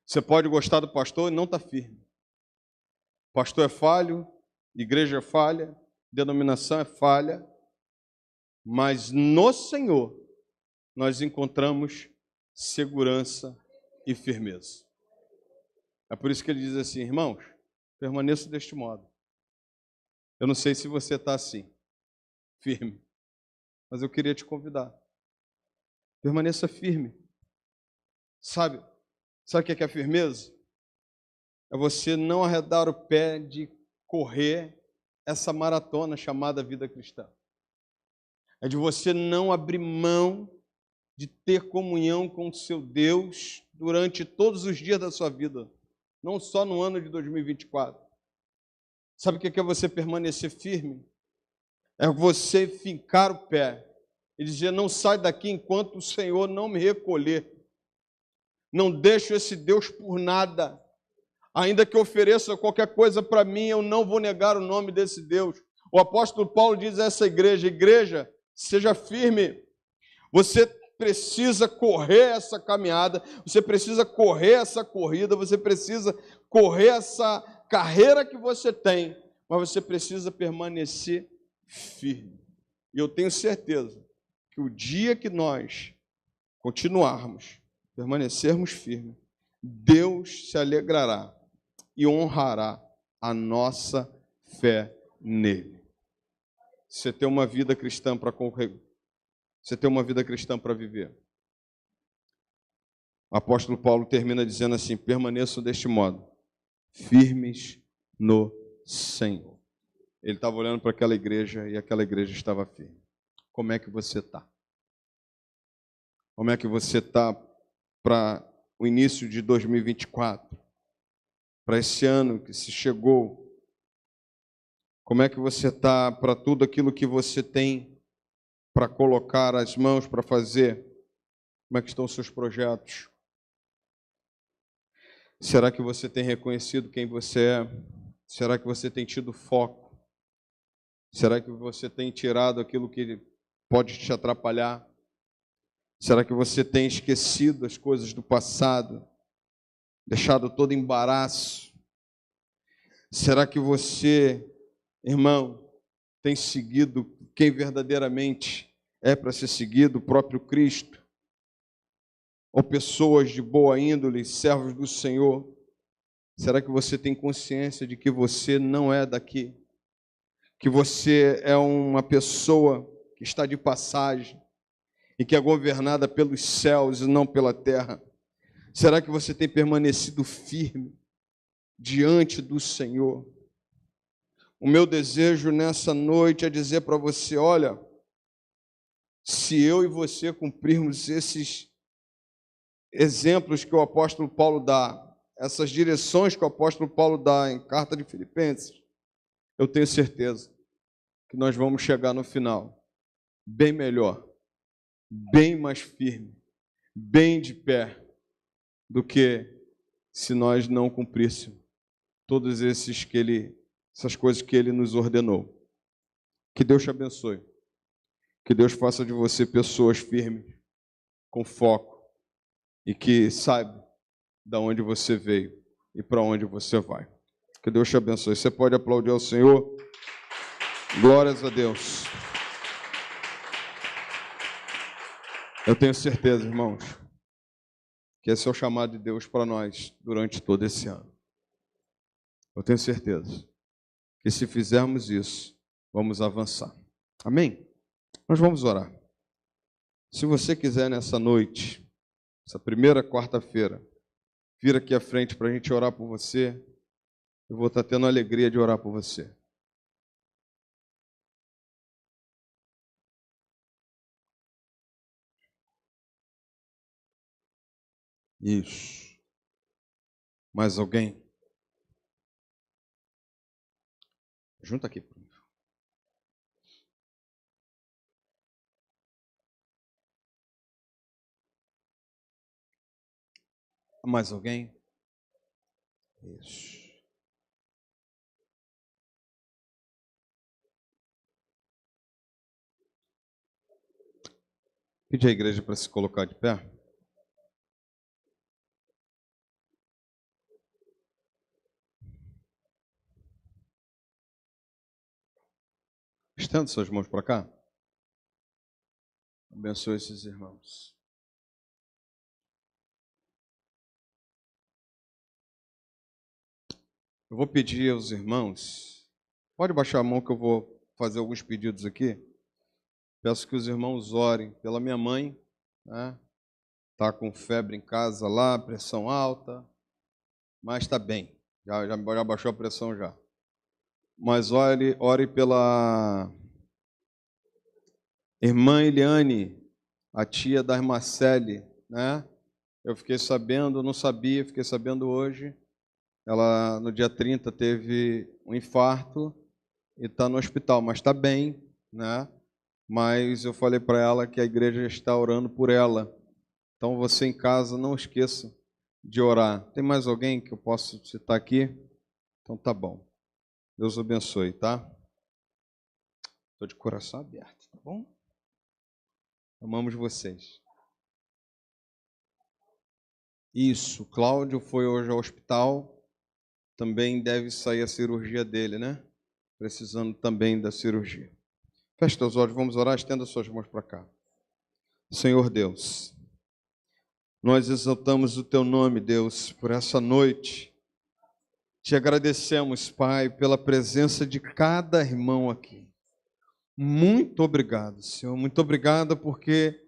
S1: Você pode gostar do pastor e não estar firme. Pastor é falho, igreja é falha, denominação é falha, mas no Senhor nós encontramos segurança e firmeza. É por isso que ele diz assim, irmãos, permaneçam deste modo. Eu não sei se você está assim, firme, mas eu queria te convidar. Permaneça firme. Sabe o que é firmeza? É você não arredar o pé de correr essa maratona chamada vida cristã. É de você não abrir mão de ter comunhão com o seu Deus durante todos os dias da sua vida, não só no ano de 2024. Sabe o que é você permanecer firme? É você fincar o pé e dizer, não sai daqui enquanto o Senhor não me recolher. Não deixo esse Deus por nada. Ainda que ofereça qualquer coisa para mim, eu não vou negar o nome desse Deus. O apóstolo Paulo diz a essa igreja, seja firme. Você precisa correr essa caminhada, você precisa correr essa corrida, você precisa correr essa carreira que você tem, mas você precisa permanecer firme. E eu tenho certeza que o dia que nós continuarmos, permanecermos firmes, Deus se alegrará e honrará a nossa fé nele. Você tem uma vida cristã para correr, você tem uma vida cristã para viver. O apóstolo Paulo termina dizendo assim, permaneçam deste modo, firmes no Senhor. Ele estava olhando para aquela igreja e aquela igreja estava firme. Como é que você está? Como é que você está para o início de 2024? Para esse ano que se chegou? Como é que você está para tudo aquilo que você tem para colocar as mãos para fazer? Como é que estão os seus projetos? Será que você tem reconhecido quem você é? Será que você tem tido foco? Será que você tem tirado aquilo que pode te atrapalhar? Será que você tem esquecido as coisas do passado? Deixado todo embaraço? Será que você, irmão, tem seguido quem verdadeiramente é para ser seguido, o próprio Cristo? Ou pessoas de boa índole, servos do Senhor? Será que você tem consciência de que você não é daqui? Que você é uma pessoa que está de passagem e que é governada pelos céus e não pela terra? Será que você tem permanecido firme diante do Senhor? O meu desejo nessa noite é dizer para você, olha, se eu e você cumprirmos esses exemplos que o apóstolo Paulo dá, essas direções que o apóstolo Paulo dá em carta de Filipenses, eu tenho certeza que nós vamos chegar no final bem melhor, bem mais firme, bem de pé, do que se nós não cumpríssemos todas essas coisas que Ele nos ordenou. Que Deus te abençoe. Que Deus faça de você pessoas firmes, com foco, e que saiba de onde você veio e para onde você vai. Que Deus te abençoe. Você pode aplaudir ao Senhor? Glórias a Deus. Eu tenho certeza, irmãos, que esse é o chamado de Deus para nós durante todo esse ano. Eu tenho certeza que se fizermos isso, vamos avançar. Amém? Nós vamos orar. Se você quiser nessa noite, essa primeira quarta-feira, vir aqui à frente para a gente orar por você, eu vou estar tendo a alegria de orar por você. Isso. Mais alguém? Junta aqui. Mais alguém? Isso. Pede à igreja para se colocar de pé. Estenda suas mãos para cá. Abençoe esses irmãos. Eu vou pedir aos irmãos, pode baixar a mão que eu vou fazer alguns pedidos aqui. Peço que os irmãos orem pela minha mãe, né? Está com febre em casa lá, pressão alta, mas está bem, já baixou a pressão já. Mas ore pela irmã Eliane, a tia da irmã Célia, né? Eu fiquei sabendo, não sabia, fiquei sabendo hoje. Ela, no dia 30, teve um infarto e está no hospital, mas está bem, né? Mas eu falei para ela que a igreja está orando por ela. Então, você em casa, não esqueça de orar. Tem mais alguém que eu posso citar aqui? Então, tá bom. Deus abençoe, tá? Estou de coração aberto, tá bom? Amamos vocês. Isso, Cláudio foi hoje ao hospital. Também deve sair a cirurgia dele, né? Precisando também da cirurgia. Feche teus olhos, vamos orar, estenda suas mãos para cá. Senhor Deus, nós exaltamos o Teu nome, Deus, por essa noite. Te agradecemos, Pai, pela presença de cada irmão aqui. Muito obrigado, Senhor, muito obrigado porque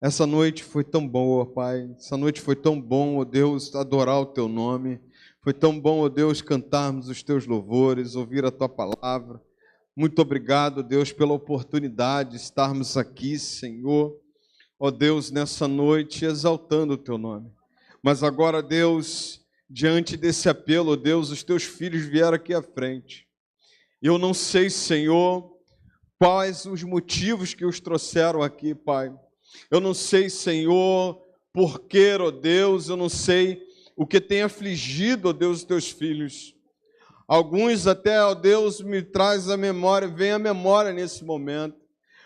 S1: essa noite foi tão boa, Pai. Essa noite foi tão bom, ó Deus, adorar o Teu nome. Foi tão bom, ó Deus, cantarmos os Teus louvores, ouvir a Tua palavra. Muito obrigado, Deus, pela oportunidade de estarmos aqui, Senhor. Ó Deus, nessa noite, exaltando o Teu nome. Mas agora, Deus, diante desse apelo, ó Deus, os Teus filhos vieram aqui à frente. Eu não sei, Senhor, quais os motivos que os trouxeram aqui, Pai. Eu não sei, Senhor, por que, ó Deus, eu não sei o que tem afligido, ó Deus, os Teus filhos. Alguns até, ó Deus, me traz a memória, vem a memória nesse momento.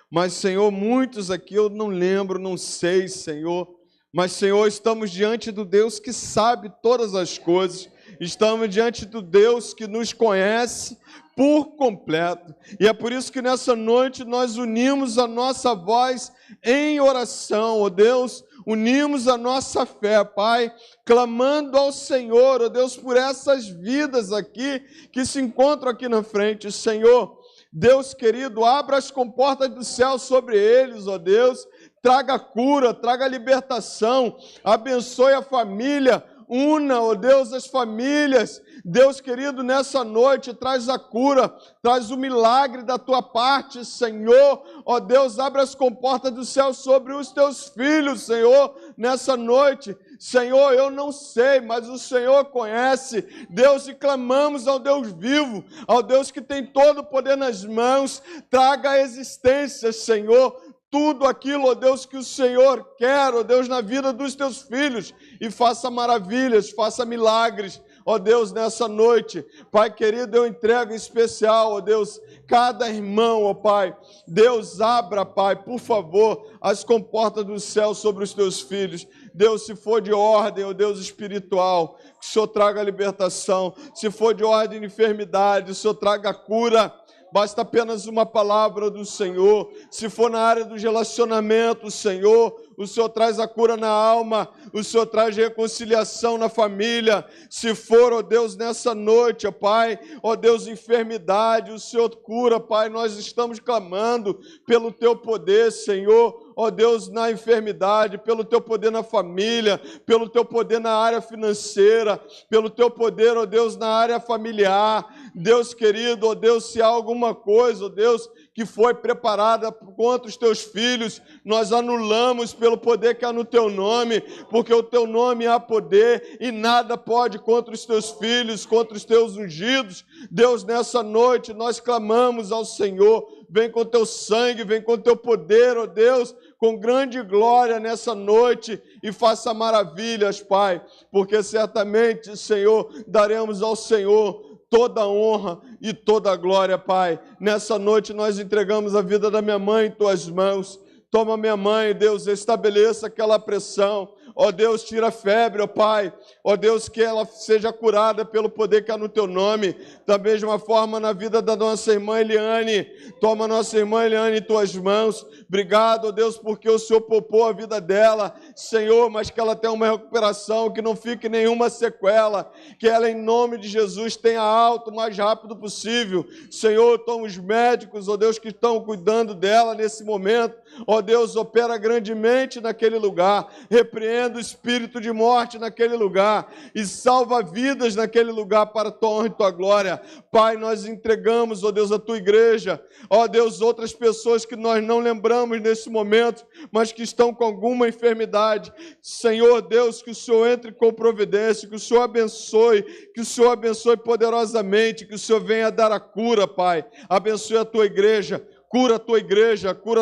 S1: Mas, Senhor, muitos aqui eu não lembro, não sei, Senhor. Mas, Senhor, estamos diante do Deus que sabe todas as coisas. Estamos diante do Deus que nos conhece por completo. E é por isso que nessa noite nós unimos a nossa voz em oração, ó Deus, unimos a nossa fé, Pai, clamando ao Senhor, ó Deus, por essas vidas aqui que se encontram aqui na frente. Senhor, Deus querido, abra as comportas do céu sobre eles, ó Deus, traga cura, traga libertação, abençoe a família, una, ó Deus, as famílias. Deus querido, nessa noite, traz a cura, traz o milagre da tua parte, Senhor. Ó Deus, abre as comportas do céu sobre os teus filhos, Senhor, nessa noite. Senhor, eu não sei, mas o Senhor conhece. Deus, e clamamos ao Deus vivo, ao Deus que tem todo o poder nas mãos. Traga a existência, Senhor, tudo aquilo, ó Deus, que o Senhor quer, ó Deus, na vida dos teus filhos, e faça maravilhas, faça milagres, ó Deus, nessa noite. Pai querido, eu entrego em especial, ó Deus, cada irmão, ó Pai. Deus, abra, Pai, por favor, as comportas do céu sobre os teus filhos. Deus, se for de ordem, ó Deus, espiritual, que o Senhor traga libertação. Se for de ordem de enfermidade, o Senhor traga cura. Basta apenas uma palavra do Senhor. Se for na área dos relacionamentos, Senhor, o Senhor traz a cura na alma, o Senhor traz reconciliação na família. Se for, ó Deus, nessa noite, ó Pai, ó Deus, enfermidade, o Senhor cura, Pai. Nós estamos clamando pelo Teu poder, Senhor. Ó Deus, na enfermidade, pelo Teu poder na família, pelo Teu poder na área financeira, pelo Teu poder, ó Deus, na área familiar. Deus querido, ó Deus, se há alguma coisa, ó Deus, que foi preparada contra os Teus filhos, nós anulamos pelo poder que há no Teu nome, porque o Teu nome há poder e nada pode contra os Teus filhos, contra os Teus ungidos. Deus, nessa noite nós clamamos ao Senhor, vem com Teu sangue, vem com Teu poder, ó Deus, com grande glória nessa noite e faça maravilhas, Pai, porque certamente, Senhor, daremos ao Senhor toda a honra e toda a glória, Pai. Nessa noite nós entregamos a vida da minha mãe em Tuas mãos. Toma minha mãe, Deus, estabeleça aquela pressão. Ó Deus, tira a febre, ó Pai. Ó Deus, que ela seja curada pelo poder que há no Teu nome. Da mesma forma, na vida da nossa irmã Eliane. Toma nossa irmã Eliane em Tuas mãos. Obrigado, ó Deus, porque o Senhor poupou a vida dela, Senhor, mas que ela tenha uma recuperação, que não fique nenhuma sequela. Que ela, em nome de Jesus, tenha alta o mais rápido possível. Senhor, toma os médicos, ó Deus, que estão cuidando dela nesse momento. Ó Deus, opera grandemente naquele lugar. Repreenda o espírito de morte naquele lugar e salva vidas naquele lugar para a Tua honra e Tua glória. Pai, nós entregamos, ó Deus, a Tua igreja, ó Deus, outras pessoas que nós não lembramos nesse momento, mas que estão com alguma enfermidade. Senhor Deus, que o Senhor entre com providência, que o Senhor abençoe poderosamente, que o Senhor venha dar a cura, Pai. Abençoe a Tua igreja. Cura a Tua igreja, cura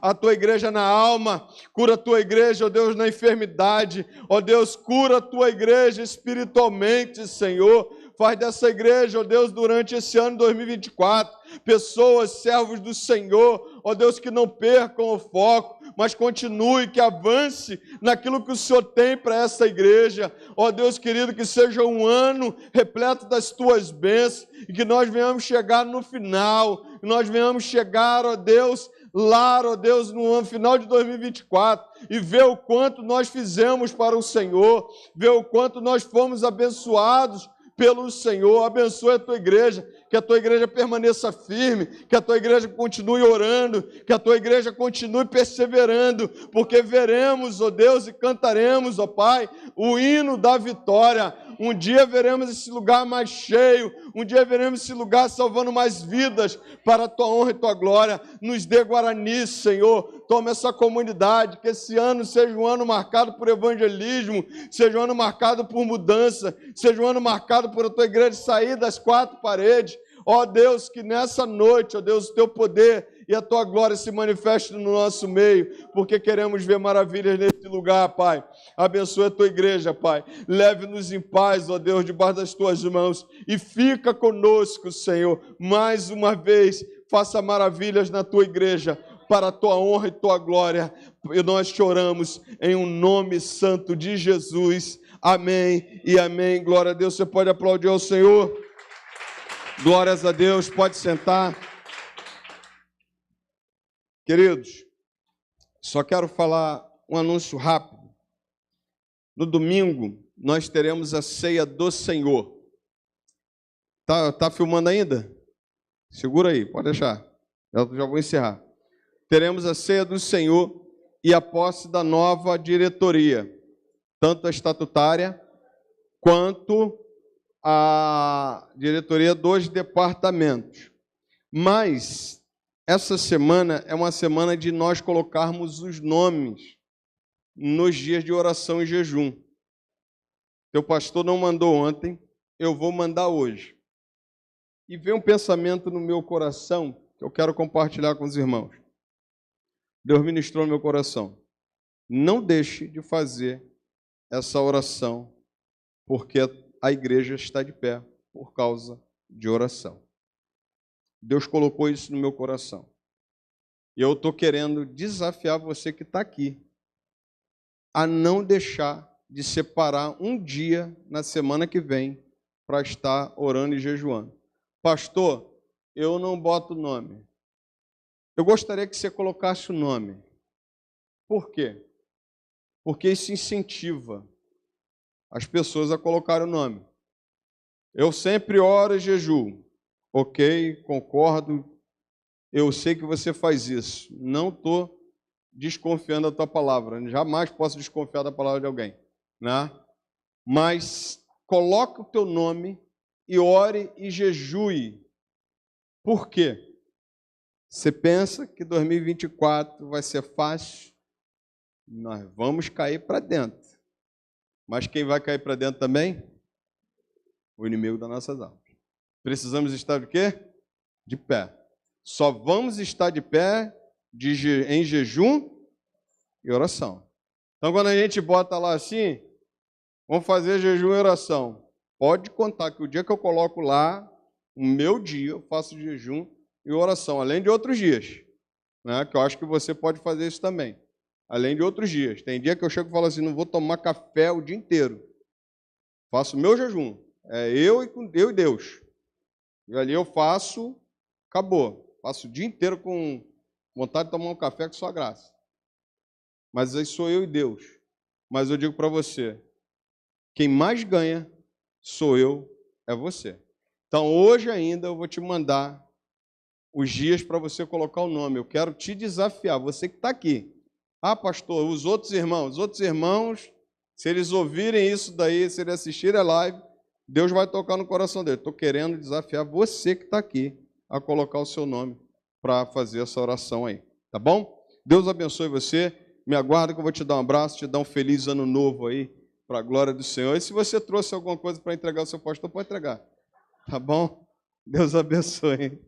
S1: a tua igreja na alma, cura a Tua igreja, ó Deus, na enfermidade, ó Deus, cura a Tua igreja espiritualmente, Senhor. Faz dessa igreja, ó Deus, durante esse ano 2024, pessoas, servos do Senhor, ó Deus, que não percam o foco, mas continue, que avance naquilo que o Senhor tem para essa igreja. Ó Deus querido, que seja um ano repleto das Tuas bênçãos e que nós venhamos chegar no final, nós venhamos chegar, ó Deus, lá, ó Deus, no ano final de 2024 e ver o quanto nós fizemos para o Senhor, ver o quanto nós fomos abençoados pelo Senhor. Abençoe a Tua igreja, que a Tua igreja permaneça firme, que a Tua igreja continue orando, que a Tua igreja continue perseverando, porque veremos, ó Deus, e cantaremos, ó Pai, o hino da vitória. Um dia veremos esse lugar mais cheio, um dia veremos esse lugar salvando mais vidas para a Tua honra e Tua glória. Nos dê Guarani, Senhor. Toma essa comunidade, que esse ano seja um ano marcado por evangelismo, seja um ano marcado por mudança, seja um ano marcado por a Tua igreja sair das quatro paredes. Ó Deus, que nessa noite, ó Deus, o Teu poder e a Tua glória se manifestem no nosso meio, porque queremos ver maravilhas nesse lugar, Pai. Abençoe a Tua igreja, Pai. Leve-nos em paz, ó Deus, debaixo das Tuas mãos e fica conosco, Senhor. Mais uma vez, faça maravilhas na Tua igreja, para a Tua honra e Tua glória. E nós choramos em um nome santo de Jesus. Amém e amém. Glória a Deus. Você pode aplaudir ao Senhor. Glórias a Deus. Pode sentar. Queridos, só quero falar um anúncio rápido. No domingo, nós teremos a ceia do Senhor. Tá filmando ainda? Segura aí, pode deixar. Eu já vou encerrar. Teremos a ceia do Senhor e a posse da nova diretoria, tanto a estatutária quanto a diretoria dos departamentos. Mas essa semana é uma semana de nós colocarmos os nomes nos dias de oração e jejum. Teu pastor não mandou ontem, eu vou mandar hoje. E veio um pensamento no meu coração que eu quero compartilhar com os irmãos. Deus ministrou no meu coração. Não deixe de fazer essa oração, porque a igreja está de pé por causa de oração. Deus colocou isso no meu coração. E eu estou querendo desafiar você que está aqui a não deixar de separar um dia na semana que vem para estar orando e jejuando. Pastor, eu não boto nome. Eu gostaria que você colocasse o nome. Por quê? Porque isso incentiva as pessoas a colocar o nome. Eu sempre oro e jejuo. Ok, concordo. Eu sei que você faz isso. Não estou desconfiando da tua palavra. Jamais posso desconfiar da palavra de alguém, né? Mas coloque o teu nome e ore e jejue. Por quê? Você pensa que 2024 vai ser fácil? Nós vamos cair para dentro. Mas quem vai cair para dentro também? O inimigo das nossas almas. Precisamos estar de quê? De pé. Só vamos estar de pé em jejum e oração. Então, quando a gente bota lá assim, vamos fazer jejum e oração. Pode contar que o dia que eu coloco lá, o meu dia, eu faço jejum e oração, além de outros dias, né? Que eu acho que você pode fazer isso também, além de outros dias. Tem dia que eu chego e falo assim, não vou tomar café o dia inteiro. Faço o meu jejum. É eu e Deus. E ali eu faço, acabou. Passo o dia inteiro com vontade de tomar um café com sua graça. Mas aí sou eu e Deus. Mas eu digo para você, quem mais ganha sou eu, é você. Então hoje ainda eu vou te mandar os dias para você colocar o nome. Eu quero te desafiar, você que está aqui. Ah, pastor, os outros irmãos, se eles ouvirem isso daí, se eles assistirem a live, Deus vai tocar no coração dele. Estou querendo desafiar você que está aqui a colocar o seu nome para fazer essa oração aí. Tá bom? Deus abençoe você. Me aguarda que eu vou te dar um abraço, te dar um feliz ano novo aí, para a glória do Senhor. E se você trouxe alguma coisa para entregar ao seu pastor, pode entregar. Tá bom? Deus abençoe.